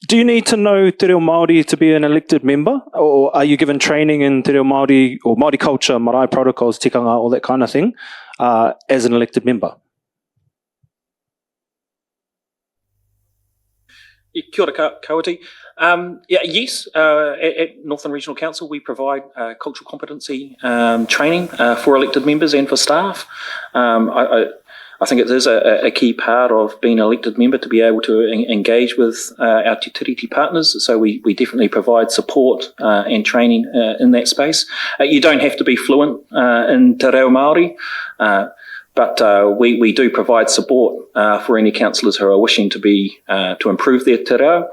Do you need to know Te Reo Māori to be an elected member, or are you given training in Te Reo Māori or Māori culture, marae protocols, tikanga, all that kind of thing, as an elected member? Kia ora, Kawati. Yes, at Northland Regional Council, we provide cultural competency training for elected members and for staff. I think it is a key part of being an elected member to be able to engage with our Te Tiriti partners. So we definitely provide support and training in that space. You don't have to be fluent in Te Reo Māori, but we do provide support for any councillors who are wishing to improve their te reo.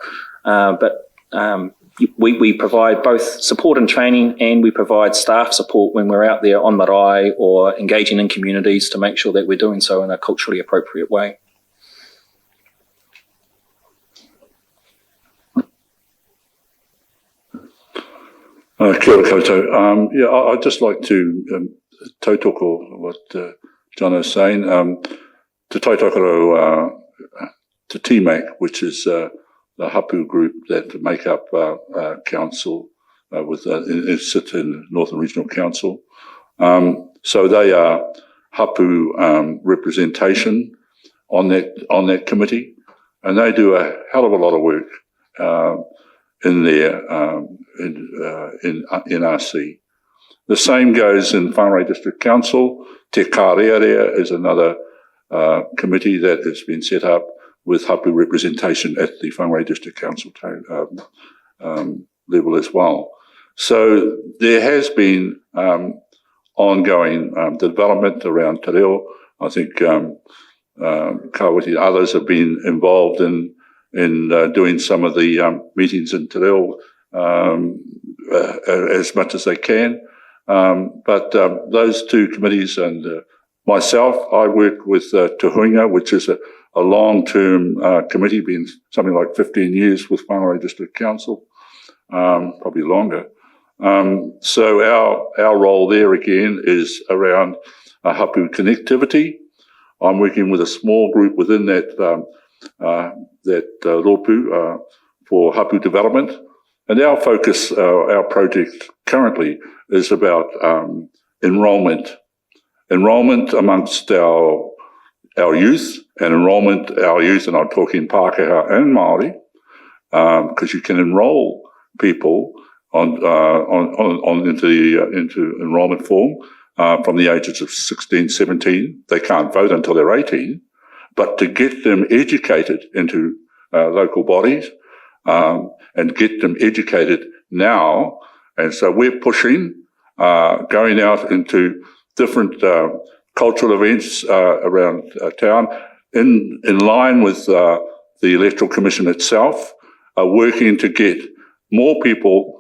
We provide both support and training, and we provide staff support when we're out there on marae or engaging in communities to make sure that we're doing so in a culturally appropriate way. Kia ora koutou. I'd just like to tautoko what John is saying. To tautoko to TMAC, which is the hapū group that make up council sit in Northland Regional Council. So they are hapū representation on that committee, and they do a hell of a lot of work in there in NRC. The same goes in Whangarei District Council. Te Kārearea is another committee that has been set up with hapū representation at the Whangarei District Council level as well. So there has been ongoing development around te reo. I think Kawati and others have been involved in doing some of the meetings in te reo as much as they can. But those two committees and myself, I work with Te Huinga, which is a long-term committee, been something like 15 years with Whangarei District Council, probably longer. So our role there again is around hapū connectivity. I'm working with a small group within that ropu for hapū development, and our focus, our project currently is about enrolment amongst our youth, and our youth, and I'm talking Pākehā and Māori, because you can enrol people into enrolment form from the ages of 16, 17. They can't vote until they're 18, but to get them educated into local bodies and get them educated now. And so we're pushing, going out into different cultural events around town, in line with the Electoral Commission itself, working to get more people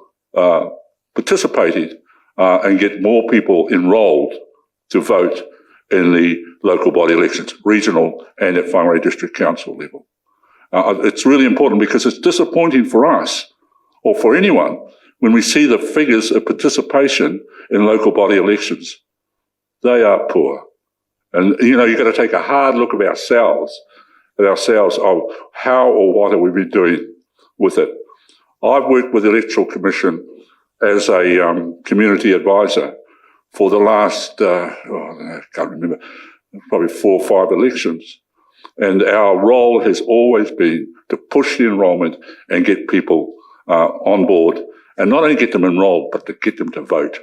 participating and get more people enrolled to vote in the local body elections, regional and at Whangarei District Council level. It's really important because it's disappointing for us or for anyone when we see the figures of participation in local body elections. They are poor. And, you've got to take a hard look at ourselves of how or what have we been doing with it. I've worked with the Electoral Commission as a community advisor for the last, I can't remember, probably 4 or 5 elections. And our role has always been to push the enrolment and get people on board, and not only get them enrolled, but to get them to vote.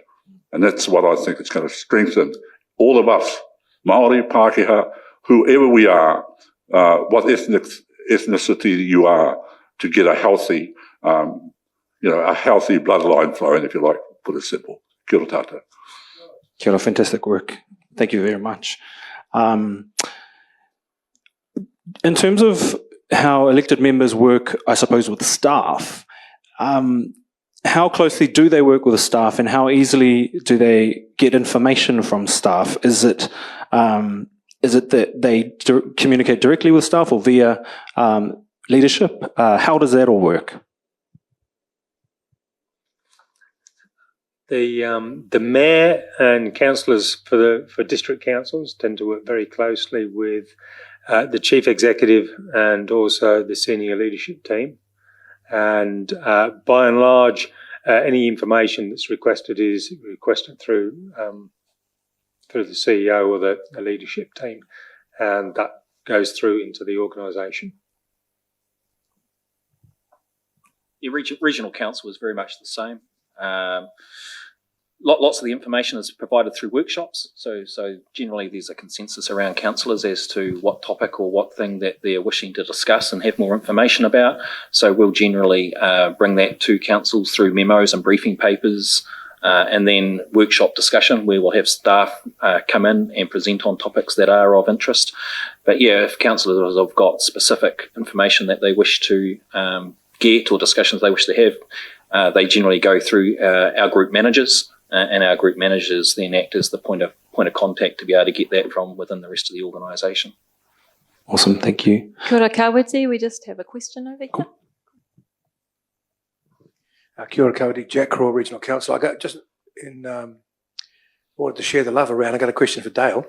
And that's what I think is going to strengthen all of us, Māori, Pākehā, whoever we are, what ethnicity you are, to get a healthy, a healthy bloodline flowing, if you like, put it simple. Kia ora tātou. Kia ora, fantastic work. Thank you very much. In terms of how elected members work, I suppose, with staff, how closely do they work with the staff, and how easily do they get information from staff? Is it that they communicate directly with staff or via leadership? How does that all work? The mayor and councillors for district councils tend to work very closely with the chief executive and also the senior leadership team. And by and large, any information that's requested is requested through the CEO or the leadership team, and that goes through into the organisation. The regional council is very much the same. Lots of the information is provided through workshops. So generally there's a consensus around councillors as to what topic or what thing that they're wishing to discuss and have more information about. So we'll generally bring that to councils through memos and briefing papers, and then workshop discussion where we'll have staff come in and present on topics that are of interest. But yeah, if councillors have got specific information that they wish to get or discussions they wish to have, they generally go through our group managers, and our group managers then act as the point of contact to be able to get that from within the rest of the organisation. Awesome, thank you. Kia ora kawiti, we just have a question over here. Cool. Kia ora kawiti, Jack Craw, Regional Council. I got just in order to share the love around, I got a question for Dale.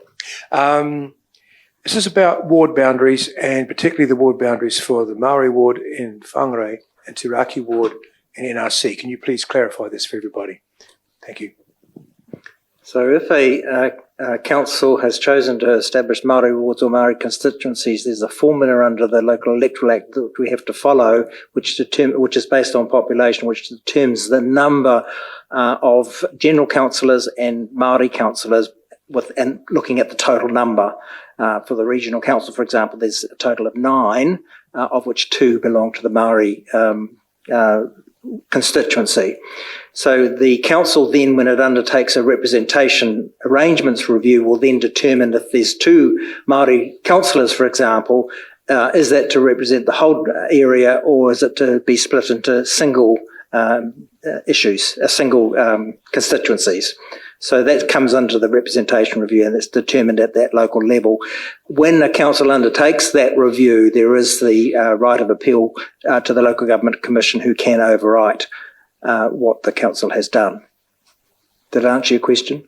This is about ward boundaries, and particularly the ward boundaries for the Māori ward in Whangarei and Tiraki ward in NRC. Can you please clarify this for everybody? Thank you. So if a council has chosen to establish Māori wards or Māori constituencies, there's a formula under the Local Electoral Act that we have to follow, which is based on population, which determines the number of general councillors and Māori councillors, and looking at the total number. For the regional council, for example, there's a total of 9, of which 2 belong to the Māori constituency. So the council then, when it undertakes a representation arrangements review, will then determine if there's 2 Māori councillors, for example, is that to represent the whole area, or is it to be split into single issues, single constituencies? So that comes under the representation review, and it's determined at that local level. When the council undertakes that review, there is the right of appeal to the Local Government Commission, who can overwrite what the council has done. Did I answer your question?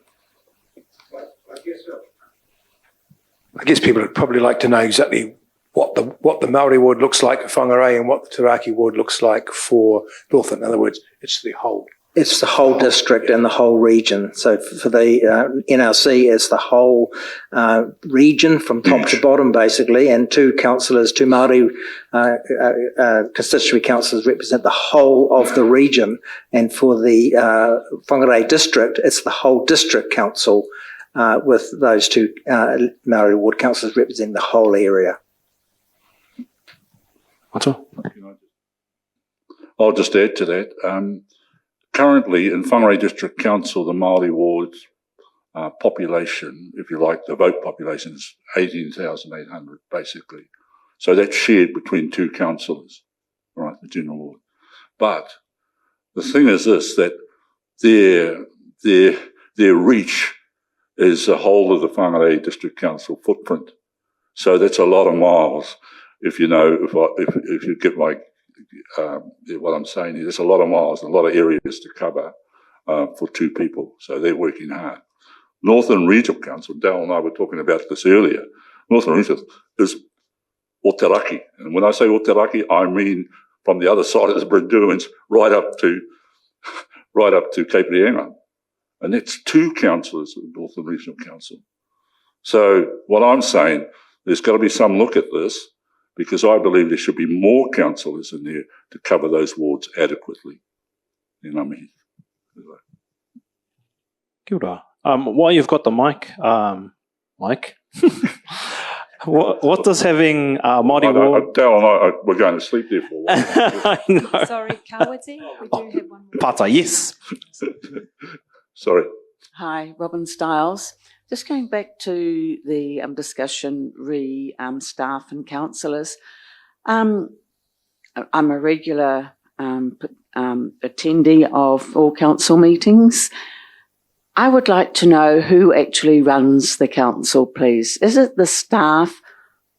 I guess people would probably like to know exactly what the Māori ward looks like for Whangarei and what the Tiraki ward looks like for Northland. In other words, it's the whole. It's the whole district and the whole region. So for the NRC, it's the whole region from top to bottom, basically, and 2 councillors, 2 Māori constituency councillors represent the whole of the region. And for the Whangarei district, it's the whole district council with those 2 Māori ward councillors representing the whole area. I'll just add to that. Currently, in Whangarei District Council, the Māori ward's population, if you like, the vote population is 18,800, basically. So that's shared between 2 councillors, right, the general ward. But the thing is this, that their reach is the whole of the Whangarei District Council footprint. So that's a lot of miles. If you know, if you get my what I'm saying is, there's a lot of miles and a lot of areas to cover for 2 people. So they're working hard. Northland Regional Council, Dale and I were talking about this earlier. Northland Regional is Oteraki. And when I say Oteraki, I mean from the other side of the Brinduans right up to Cape Reinga. And that's 2 councillors of the Northland Regional Council. So what I'm saying, there's got to be some look at this, because I believe there should be more councillors in there to cover those wards adequately. You know what I mean? Kia ora. While you've got the mic, Mike, What does having Māori ward... Dale and I, we're going to sleep there for a while. I know. Sorry, Kawati, we do have one more. Pata, yes. Sorry. Hi, Robin Stiles. Just going back to the discussion re staff and councillors. I'm a regular attendee of all council meetings. I would like to know who actually runs the council, please. Is it the staff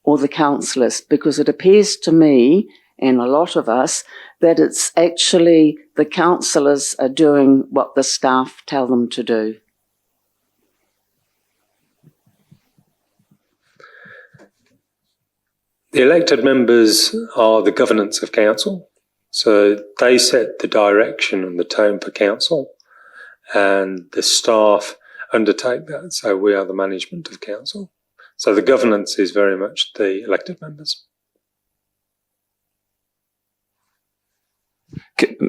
or the councillors? Because it appears to me, and a lot of us, that it's actually the councillors are doing what the staff tell them to do. The elected members are the governance of council, so they set the direction and the tone for council, and the staff undertake that, so we are the management of council. So the governance is very much the elected members.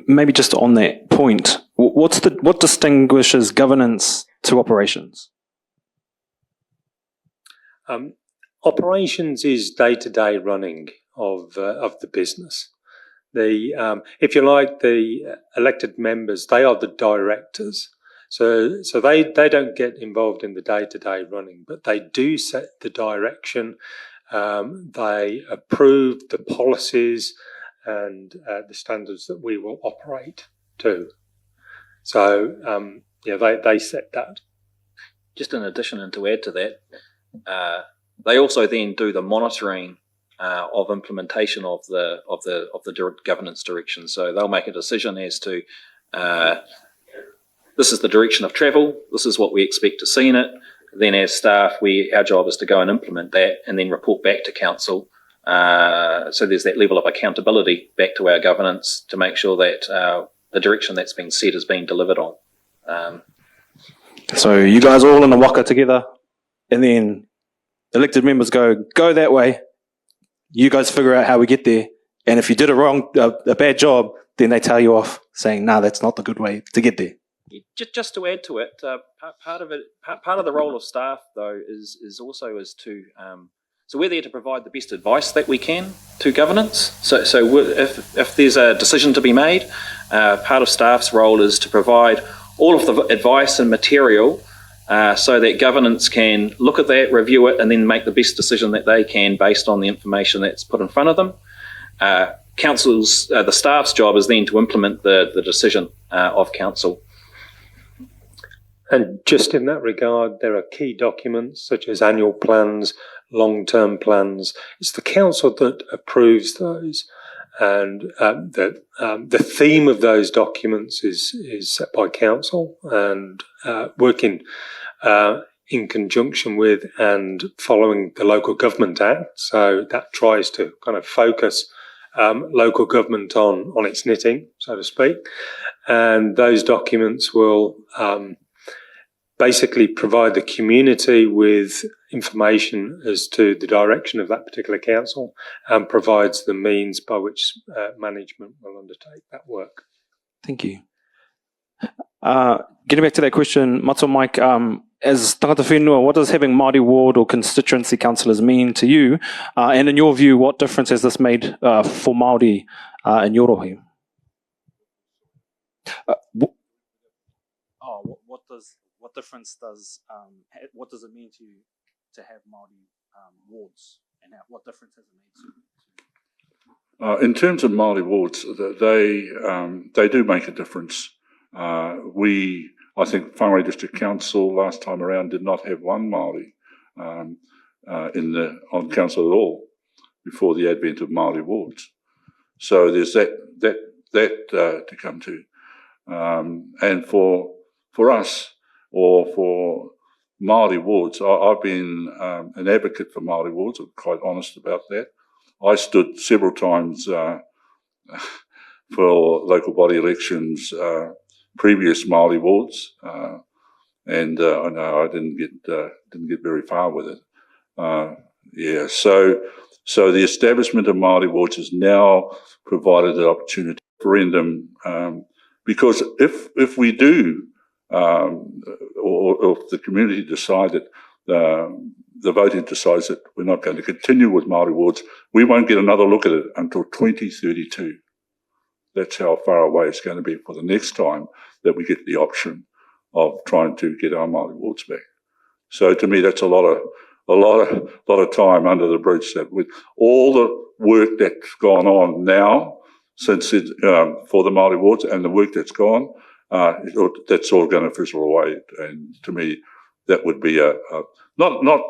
Maybe just on that point, what distinguishes governance to operations? Operations is day-to-day running of the business. If you like, the elected members, they are the directors. So they don't get involved in the day-to-day running, but they do set the direction. They approve the policies and the standards that we will operate to. So they set that. Just in addition, and to add to that, they also then do the monitoring of implementation of the governance direction. So they'll make a decision as to this is the direction of travel. This is what we expect to see in it. Then, as staff, our job is to go and implement that, and then report back to council. So there's that level of accountability back to our governance to make sure that the direction that's been set is being delivered on. So you guys all in a waka together, and then elected members go that way. You guys figure out how we get there, and if you did a bad job, then they tell you off, saying, "No, that's not the good way to get there." Just to add to it, part of the role of staff though is also to so we're there to provide the best advice that we can to governance. So if there's a decision to be made, part of staff's role is to provide all of the advice and material so that governance can look at that, review it, and then make the best decision that they can based on the information that's put in front of them. Council's, the staff's job is then to implement the decision of council. And just in that regard, there are key documents such as annual plans, long-term plans. It's the council that approves those, and the theme of those documents is set by council and working in conjunction with and following the Local Government Act. So that tries to kind of focus local government on its knitting, so to speak. And those documents will basically provide the community with information as to the direction of that particular council and provides the means by which management will undertake that work. Thank you. Getting back to that question, Mato Mike, as tangata whenua, what does having Māori ward or constituency councillors mean to you? And in your view, what difference has this made for Māori in your rohi? What difference does what does it mean to you to have Māori wards, and what difference has it made to you? In terms of Māori wards, they do make a difference. I think Whangarei District Council last time around did not have one Māori on council at all before the advent of Māori wards. So there's that to come to, and for us, or for Māori wards, I've been an advocate for Māori wards. I'm quite honest about that. I stood several times for local body elections, previous Māori wards, and I know I didn't get very far with it. So the establishment of Māori wards has now provided an opportunity for referendum, because if we do, or if the community decided the voting decides that we're not going to continue with Māori wards, we won't get another look at it until 2032. That's how far away it's going to be for the next time that we get the option of trying to get our Māori wards back. So to me, that's a lot of time under the bridge. That with all the work that's gone on now since it, for the Māori wards and the work that's gone, that's all going to fizzle away. And to me, that would be not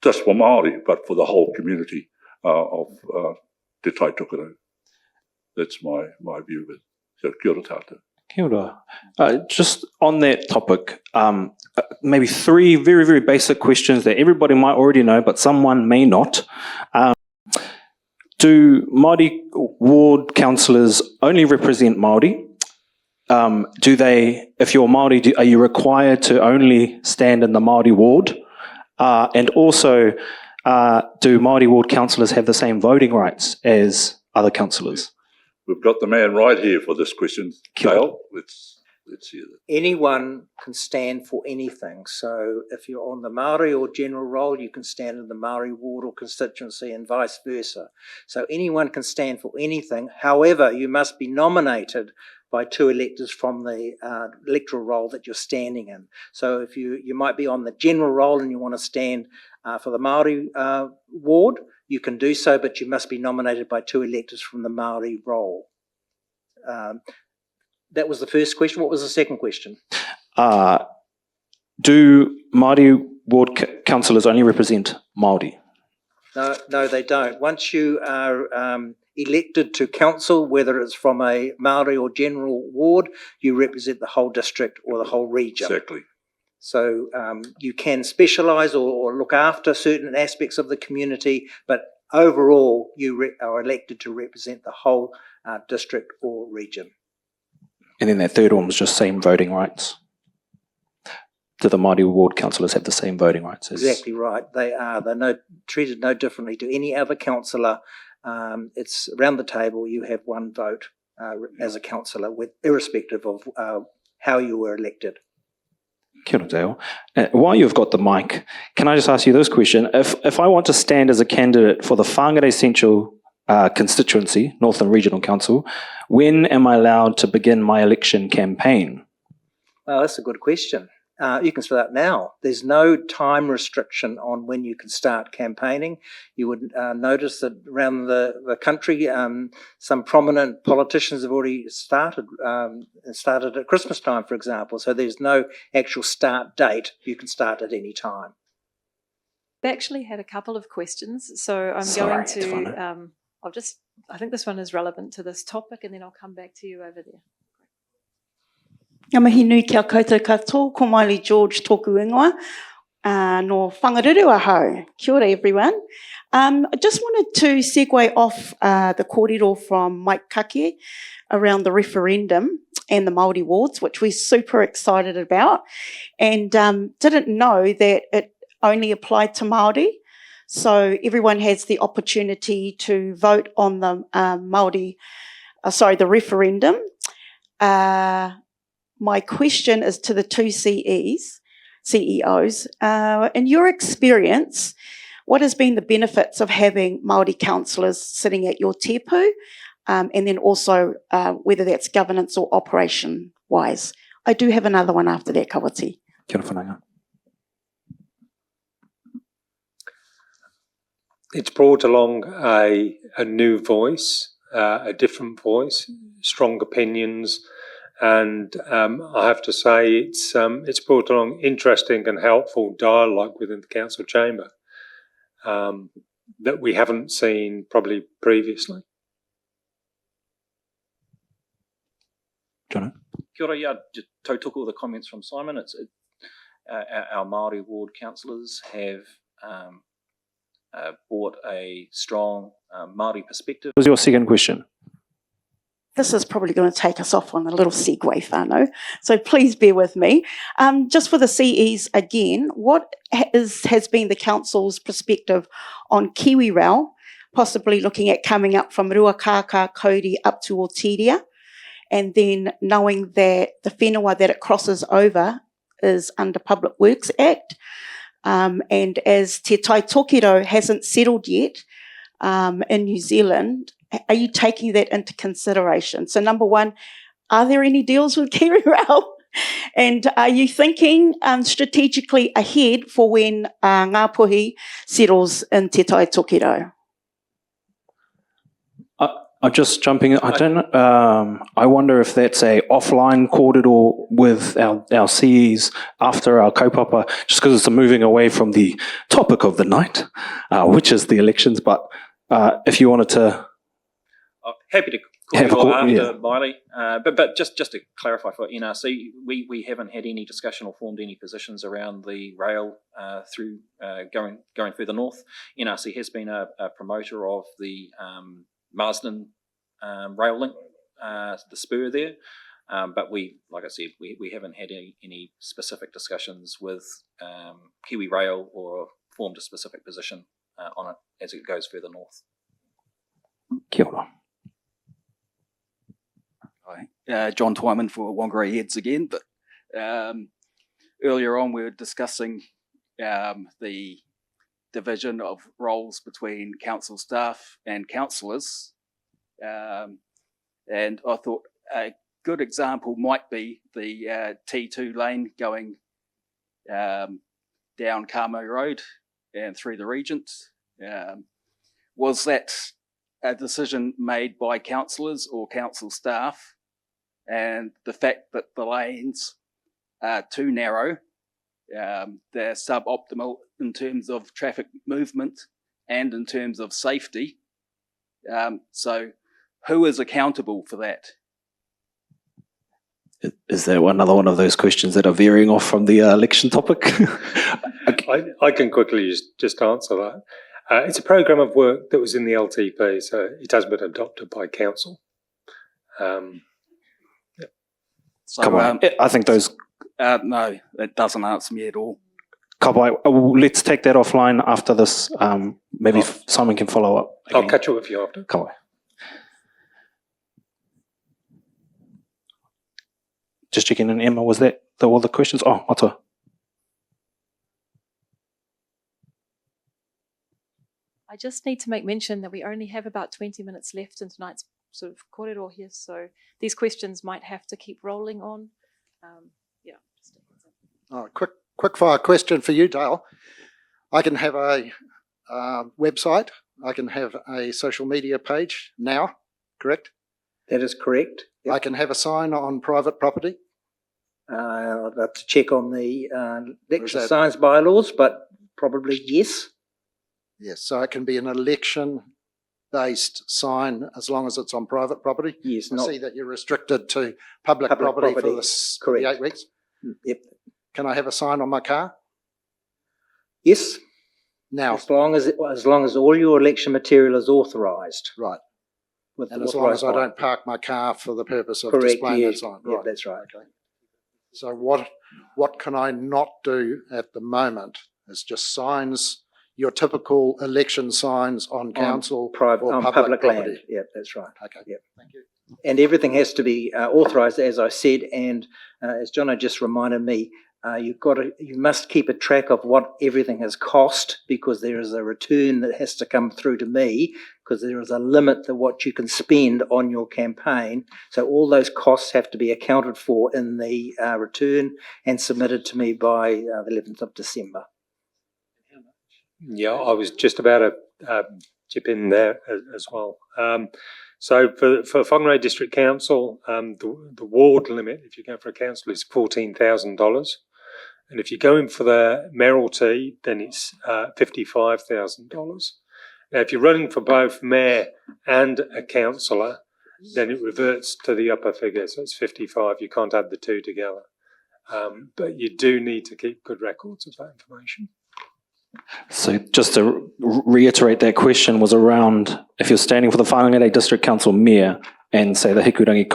just for Māori, but for the whole community of Te Tai Tukurau. That's my view of it. So kia ora tātou. Kia ora. Just on that topic, maybe three very, very basic questions that everybody might already know, but someone may not. Do Māori ward councillors only represent Māori? Do they, if you're Māori, are you required to only stand in the Māori ward? And also, do Māori ward councillors have the same voting rights as other councillors? We've got the man right here for this question. Dale, let's hear that. Anyone can stand for anything. So if you're on the Māori or general roll, you can stand in the Māori ward or constituency and vice versa. So anyone can stand for anything. However, you must be nominated by two electors from the electoral roll that you're standing in. So if you might be on the general roll and you want to stand for the Māori ward, you can do so, but you must be nominated by two electors from the Māori roll. That was the first question. What was the second question? Do Māori ward councillors only represent Māori? No, they don't. Once you are elected to council, whether it's from a Māori or general ward, you represent the whole district or the whole region. Exactly. So you can specialise or look after certain aspects of the community, but overall you are elected to represent the whole district or region. And then that third one was just same voting rights. Do the Māori ward councillors have the same voting rights? Exactly right. They are. They're treated no differently to any other councillor. It's around the table. You have one vote as a councillor, irrespective of how you were elected. Kia ora, Dale. While you've got the mic, can I just ask you this question? If I want to stand as a candidate for the Whangarei Central constituency, Northland Regional Council, when am I allowed to begin my election campaign? Well, that's a good question. You can start now. There's no time restriction on when you can start campaigning. You would notice that around the country, some prominent politicians have already started at Christmas time, for example. So there's no actual start date. You can start at any time. We actually had a couple of questions, so I'm going to. I think this one is relevant to this topic, and then I'll come back to you over there. Ngā mihi nui kia koutou katoa, ko Miley George tōku ingoa, no whangaruru ahau. Kia ora everyone. I just wanted to segue off the kōrero from Mike Kake around the referendum and the Māori wards, which we're super excited about, and didn't know that it only applied to Māori. So everyone has the opportunity to vote on the the referendum. My question is to the two CEOs. In your experience, what has been the benefits of having Māori councillors sitting at your tepu, and then also whether that's governance or operation-wise? I do have another one after that, Kawati. Kia ora whananga. It's brought along a new voice, a different voice, strong opinions, and I have to say it's brought along interesting and helpful dialogue within the council chamber that we haven't seen probably previously. Jono? Kia ora, yeah, tautoko the comments from Simon. Our Māori ward councillors have brought a strong Māori perspective. What was your second question? This is probably going to take us off on a little segue, whānau, so please bear with me. Just for the CEs again, what has been the council's perspective on Kiwi Rail, possibly looking at coming up from Ruakaka, Kauri up to Otiria, and then knowing that the whenua that it crosses over is under Public Works Act. And as Te Tai Tokiro hasn't settled yet in New Zealand, are you taking that into consideration? So number one, are there any deals with KiwiRail? And are you thinking strategically ahead for when Ngāpuhi settles in Te Tai Tokiro? I'm just jumping in. I don't know. I wonder if that's a offline corridor with our CEs after our kaupapa, just because it's moving away from the topic of the night, which is the elections. But if you wanted to... Happy to call after Miley. But just to clarify for NRC, we haven't had any discussion or formed any positions around the rail through going through the north. NRC has been a promoter of the Marsden rail link, the spur there. But like I said, we haven't had any specific discussions with KiwiRail or formed a specific position on it as it goes further north. Kia ora. Hi, John Twyman for Whangarei Heads again, but earlier on we were discussing the division of roles between council staff and councillors, and I thought a good example might be the T2 lane going down Carmo Road and through the Regent. Was that a decision made by councillors or council staff? And the fact that the lanes are too narrow, they're suboptimal in terms of traffic movement and in terms of safety. So who is accountable for that? Is there another one of those questions that are veering off from the election topic? I can quickly just answer that. It's a programme of work that was in the LTP, so it has been adopted by council. So, Come on. I think those... no, that doesn't answer me at all. Kapai, let's take that offline after this. Maybe Simon can follow up. I'll catch up with you after. Kapai. Just checking in, Emma, was that all the questions? Oh, Matua. I just need to make mention that we only have about 20 minutes left in tonight's sort of corridor here, so these questions might have to keep rolling on. Quick fire question for you, Dale. I can have a website. I can have a social media page now, correct? That is correct. Yep. I can have a sign on private property. I'd have to check on the election signs bylaws, but probably yes. Yes, so it can be an election-based sign as long as it's on private property. Yes, I see that you're restricted to public property for the 8 weeks. Yep. Can I have a sign on my car? Yes. Now, as long as all your election material is authorised. Right. And as long as I don't park my car for the purpose of displaying that sign. Yeah, right. That's right. Okay. So what can I not do at the moment is just signs, your typical election signs on council or public property. Land. Yeah, that's right. Okay. Yep. Thank you. And everything has to be authorised, as I said, and as Jono just reminded me, you must keep a track of what everything has cost, because there is a return that has to come through to me, because there is a limit to what you can spend on your campaign. So all those costs have to be accounted for in the return and submitted to me by the 11th of December. Yeah, I was just about to chip in there as well. So for Whangarei District Council, the ward limit, if you go for a council, is $14,000. And if you go in for the mayoralty, then it's $55,000. Now, if you're running for both mayor and a councillor, then it reverts to the upper figure, so it's 55. You can't add the two together. But you do need to keep good records of that information. So just to reiterate, that question was around if you're standing for the Whangarei District Council Mayor and say the Hikurangi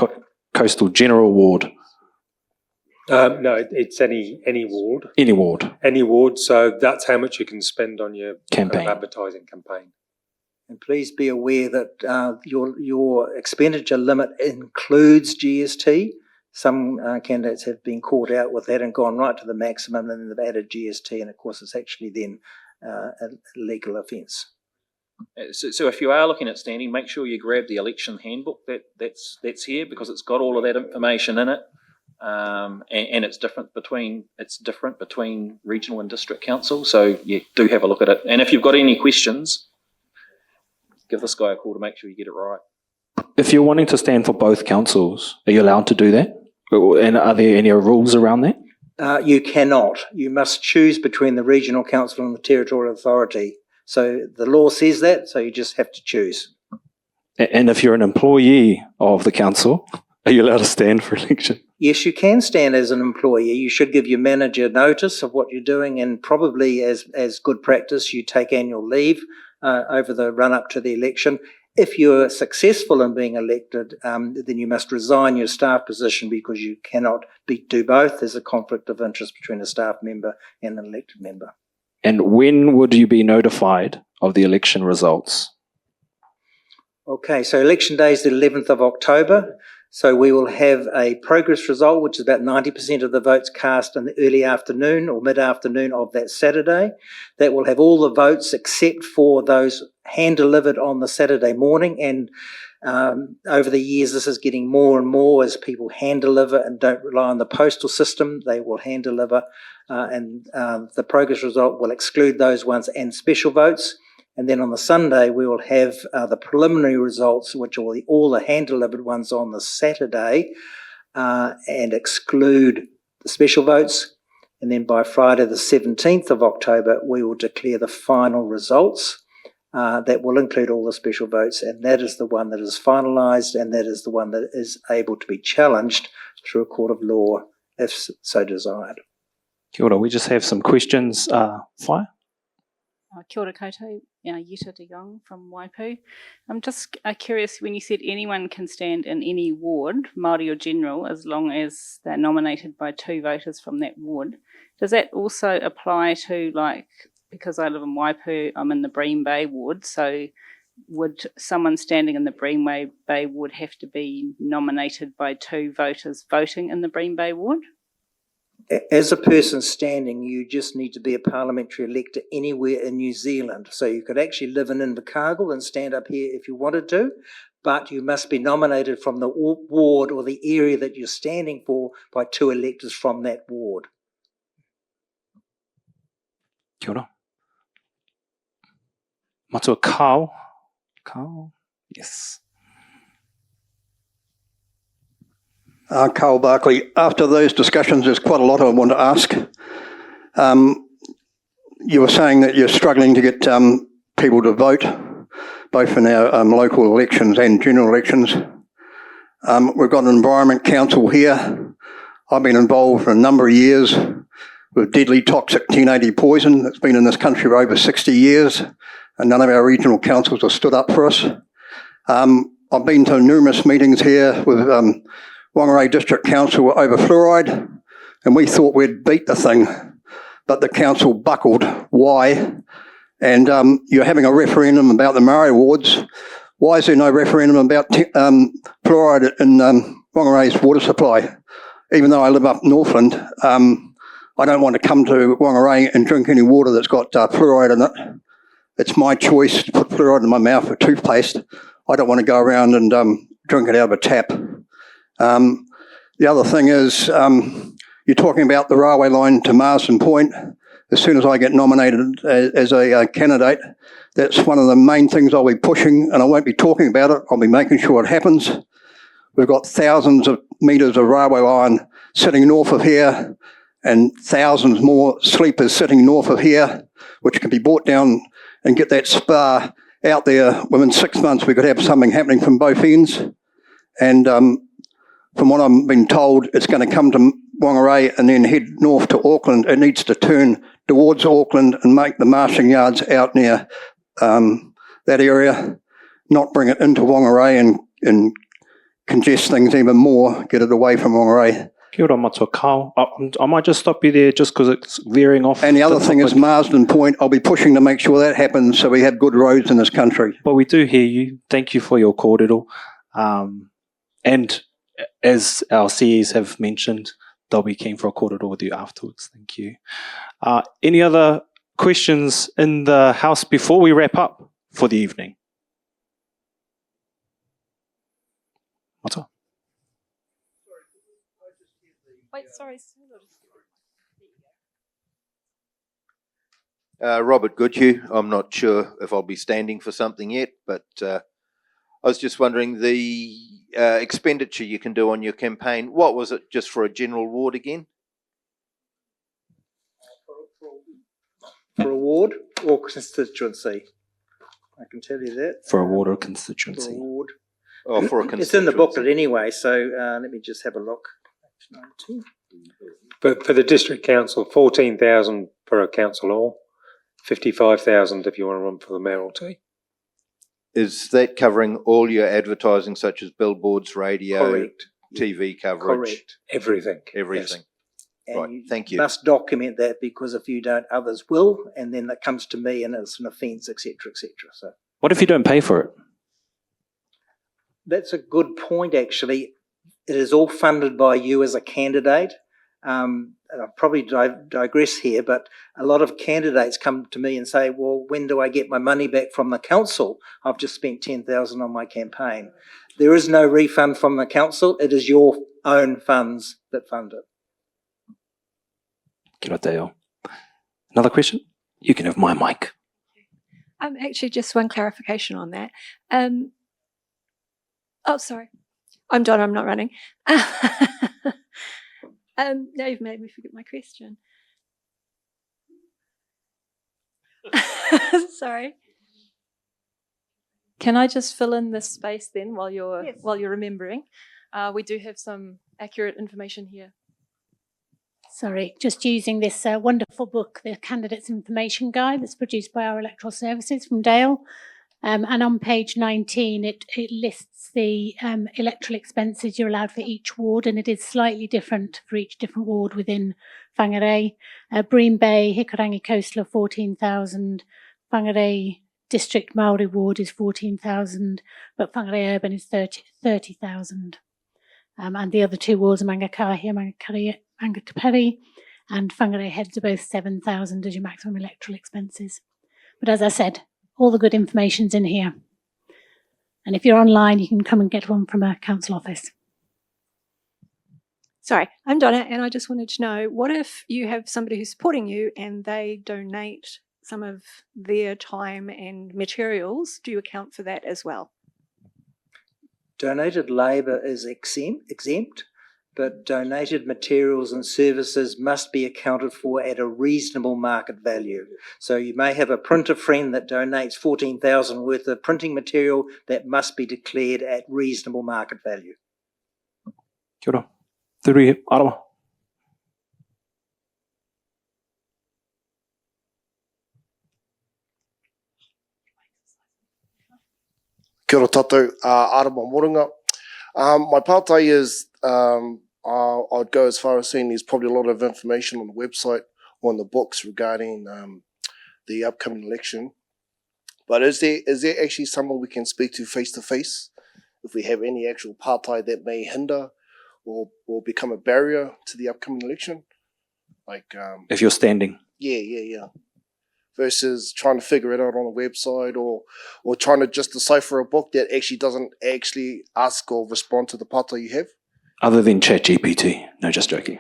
Coastal General Ward. No, it's any ward. Any ward. Any ward, so that's how much you can spend on your campaign. Advertising campaign. And please be aware that your expenditure limit includes GST. Some candidates have been caught out with that and gone right to the maximum, and then they've added GST, and of course it's actually then a legal offence. So if you are looking at standing, make sure you grab the election handbook that's here, because it's got all of that information in it, and it's different between regional and district council. So yeah, do have a look at it. And if you've got any questions, give this guy a call to make sure you get it right. If you're wanting to stand for both councils, are you allowed to do that? And are there any rules around that? You cannot. You must choose between the regional council and the territorial authority. So the law says that, so you just have to choose. And if you're an employee of the council, are you allowed to stand for election? Yes, you can stand as an employee. You should give your manager notice of what you're doing, and probably as good practice, you take annual leave over the run-up to the election. If you're successful in being elected, then you must resign your staff position, because you cannot do both. There's a conflict of interest between a staff member and an elected member. And when would you be notified of the election results? Okay, so election day is the 11th of October. So we will have a progress result, which is about 90% of the votes cast in the early afternoon or mid-afternoon of that Saturday. That will have all the votes except for those hand-delivered on the Saturday morning. And over the years, this is getting more and more as people hand-deliver and don't rely on the postal system. They will hand-deliver, and the progress result will exclude those ones and special votes. And then on the Sunday, we will have the preliminary results, which are all the hand-delivered ones on the Saturday, and exclude the special votes. And then by Friday, the 17th of October, we will declare the final results. That will include all the special votes, and that is the one that is finalised, and that is the one that is able to be challenged through a court of law, if so desired. Kia ora, we just have some questions. Whaia? Kia ora koutou, Yuta de Jong from Waipu. I'm just curious, when you said anyone can stand in any ward, Māori or general, as long as they're nominated by 2 voters from that ward, does that also apply to, like, because I live in Waipu, I'm in the Bream Bay ward, so would someone standing in the Bream Bay ward have to be nominated by 2 voters voting in the Bream Bay ward? As a person standing, you just need to be a parliamentary elector anywhere in New Zealand. So you could actually live in Invercargill and stand up here if you wanted to, but you must be nominated from the ward or the area that you're standing for by 2 electors from that ward. Kia ora. Matua Carl. Carl? Yes. Carl Barkley, after those discussions, there's quite a lot I want to ask. You were saying that you're struggling to get people to vote, both in our local elections and general elections. We've got an Environment Council here. I've been involved for a number of years with deadly toxic 1080 poison that's been in this country for over 60 years, and none of our regional councils have stood up for us. I've been to numerous meetings here with Whangarei District Council over fluoride, and we thought we'd beat the thing, but the council buckled. Why? And you're having a referendum about the Māori wards. Why is there no referendum about fluoride in Whangarei's water supply? Even though I live up Northland, I don't want to come to Whangarei and drink any water that's got fluoride in it. It's my choice to put fluoride in my mouth for toothpaste. I don't want to go around and drink it out of a tap. The other thing is, you're talking about the railway line to Marsden Point. As soon as I get nominated as a candidate, that's one of the main things I'll be pushing, and I won't be talking about it. I'll be making sure it happens. We've got thousands of metres of railway line sitting north of here, and thousands more sleepers sitting north of here, which can be brought down and get that spar out there. Within 6 months, we could have something happening from both ends. And from what I've been told, it's going to come to Whangarei and then head north to Auckland. It needs to turn towards Auckland and make the marshalling yards out near that area, not bring it into Whangarei and congest things even more, get it away from Whangarei. Kia ora, Matua Carl. I might just stop you there just because it's veering off. And the other thing is Marsden Point. I'll be pushing to make sure that happens so we have good roads in this country. Well, we do hear you. Thank you for your kōrero. And as our CEs have mentioned, they'll be keen for a kōrero with you afterwards. Thank you. Any other questions in the House before we wrap up for the evening? What's up? Wait, sorry. Robert Goodhue. I'm not sure if I'll be standing for something yet, but I was just wondering the expenditure you can do on your campaign. What was it just for a general ward again? For a ward or constituency? I can tell you that. For a ward or For constituency? a ward. Oh, for a constituency. It's in the booklet anyway, so let me just have a look. But for the district council, 14,000 per a council hall, 55,000 if you want to run for the mayoralty. Is that covering all your advertising, such as billboards, radio, Correct. TV coverage? Correct. Everything. Everything. And Right, thank you. Must document that, because if you don't, others will, and then that comes to me and it's an offence, etc., etc. So What if you don't pay for it? that's a good point, actually. It is all funded by you as a candidate. And I'll probably digress here, but a lot of candidates come to me and say, well, when do I get my money back from the council? I've just spent 10,000 on my campaign. There is no refund from the council. It is your own funds that fund it. Kia ora te ao. Another question? You can have my mic. Actually, just one clarification on that. Oh, sorry. I'm Donna, I'm not running. Now you've made me forget my question. Sorry. Can I just fill in this space then while you're remembering? We do have some accurate information here. Sorry, just using this wonderful book, the Candidates Information Guide, that's produced by our electoral services from Dale. And on page 19, it lists the electoral expenses you're allowed for each ward, and it is slightly different for each different ward within Whangarei. Bream Bay, Hikurangi Coastal, 14,000. Whangarei District Māori Ward is 14,000, but Whangarei Urban is 30,000. And the other two wards are Mangakahia, Mangataperi, and Whangarei Heads are both 7,000 as your maximum electoral expenses. But as I said, all the good information's in here. And if you're online, you can come and get one from a council office. Sorry, I'm Donna, and I just wanted to know, what if you have somebody who's supporting you and they donate some of their time and materials? Do you account for that as well? Donated labour is exempt, but donated materials and services must be accounted for at a reasonable market value. So you may have a printer friend that donates 14,000 worth of printing material that must be declared at reasonable market value. Kia ora. Turi Arawa. Kia ora tātou, Arawa Moringa. My pātai is I'd go as far as saying there's probably a lot of information on the website or in the books regarding the upcoming election. But is there actually someone we can speak to face if we have any actual pātai that may hinder or become a barrier to the upcoming election? Like if you're standing. Yeah. Versus trying to figure it out on a website or trying to just decipher a book that actually doesn't actually ask or respond to the pātai you have. Other than ChatGPT. No, just joking.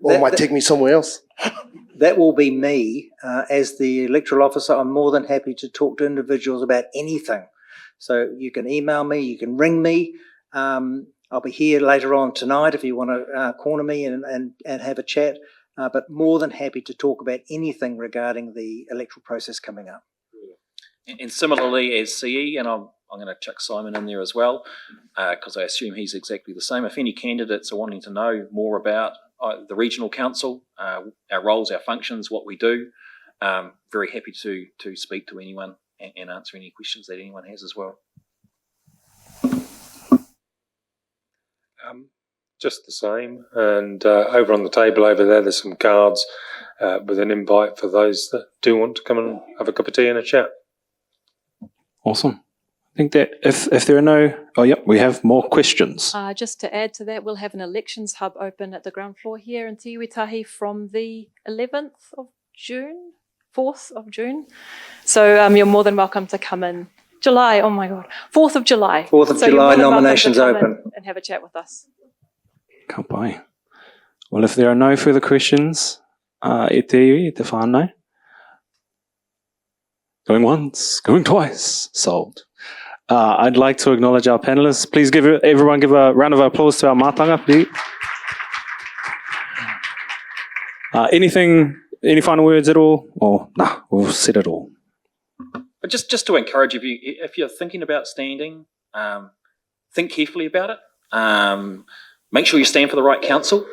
Or it might take me somewhere else. That will be me. As the electoral officer, I'm more than happy to talk to individuals about anything. So you can email me, you can ring me. I'll be here later on tonight if you want to corner me and have a chat. But more than happy to talk about anything regarding the electoral process coming up. And similarly as CE, and I'm going to chuck Simon in there as well, because I assume he's exactly the same. If any candidates are wanting to know more about the regional council, our roles, our functions, what we do, very happy to speak to anyone and answer any questions that anyone has as well. Just the same, and over on the table over there, there's some cards with an invite for those that do want to come and have a cup of tea and a chat. Awesome. I think that if there are no... Oh, yep, we have more questions. Just to add to that, we'll have an elections hub open at the ground floor here in Te Iwitahi from the 11th of June, 4th of June. So you're more than welcome to come in. July, oh my God, 4th of July. 4th of So you're July, more than welcome to nominations come in open. and have a chat with us. Ka pai. Well, if there are no further questions, e te iwi, e te whānau. Going once, going twice, sold. I'd like to acknowledge our panelists. Please everyone give a round of applause to our mātanga, please. Any final words at all? Or nah, we've said it all. But just to encourage you, if you're thinking about standing, think carefully about it. Make sure you stand for the right council.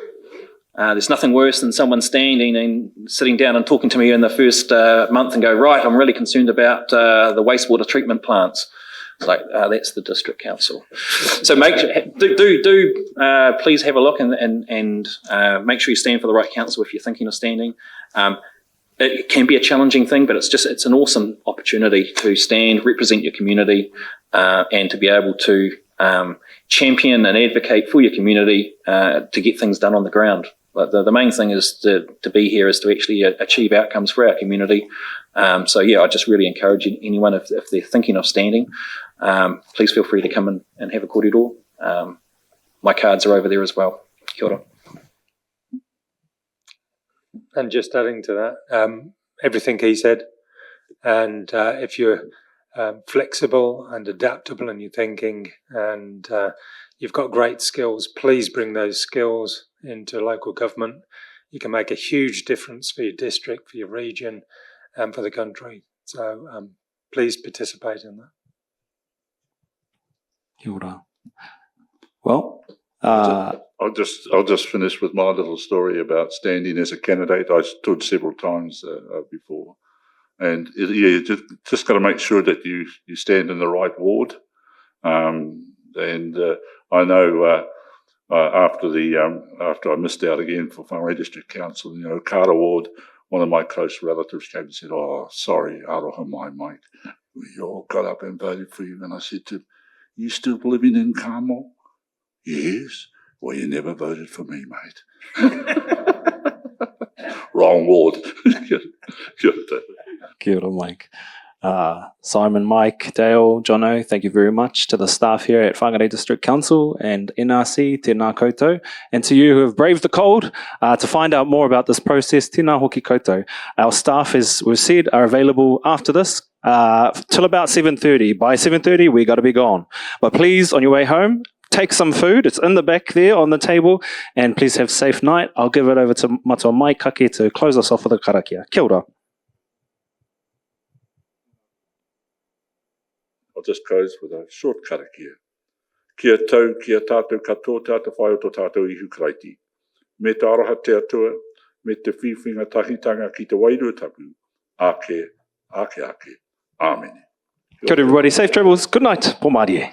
There's nothing worse than someone standing and sitting down and talking to me in the first month and go, right, I'm really concerned about the wastewater treatment plants. It's like, that's the district council. So please have a look and make sure you stand for the right council if you're thinking of standing. It can be a challenging thing, but it's an awesome opportunity to stand, represent your community, and to be able to champion and advocate for your community to get things done on the ground. But the main thing is to be here is to actually achieve outcomes for our community. So yeah, I just really encourage anyone if they're thinking of standing, please feel free to come and have a kōrero. My cards are over there as well. Kia ora. And just adding to that, everything he said, and if you're flexible and adaptable in your thinking and you've got great skills, please bring those skills into local government. You can make a huge difference for your district, for your region, and for the country. So please participate in that. Kia ora. Well, I'll just finish with my little story about standing as a candidate. I stood several times before, and you just got to make sure that you stand in the right ward. I know after I missed out again for Whangarei District Council, Kara Ward, one of my close relatives came and said, "Oh, sorry, aroha mai, Mike. We all got up and voted for you." And I said to him, "You still living in Carmel?" "Yes." "Well, you never voted for me, mate." Wrong ward. Kia ora, Mike. Simon, Mike, Dale, Jono, thank you very much to the staff here at Whangarei District Council and NRC, tēnā koutou. And to you who have braved the cold, to find out more about this process, tēnā hoki koutou. Our staff, as we've said, are available after this till about 7:30. By 7:30, we got to be gone. But please, on your way home, take some food. It's in the back there on the table. And please have a safe night. I'll give it over to Matua Mike Kake to close us off with a karakia. Kia ora. I'll just close with a short karakia. Kia tau, kia tātou katoa, tātou whai o tō tātou ihu karaiti. Me te aroha te atua, me te whiwhinga tahitanga ki te wairua tapu. Ake. Amen. Kia ora everybody, safe travels. Good night. Pō Māori e.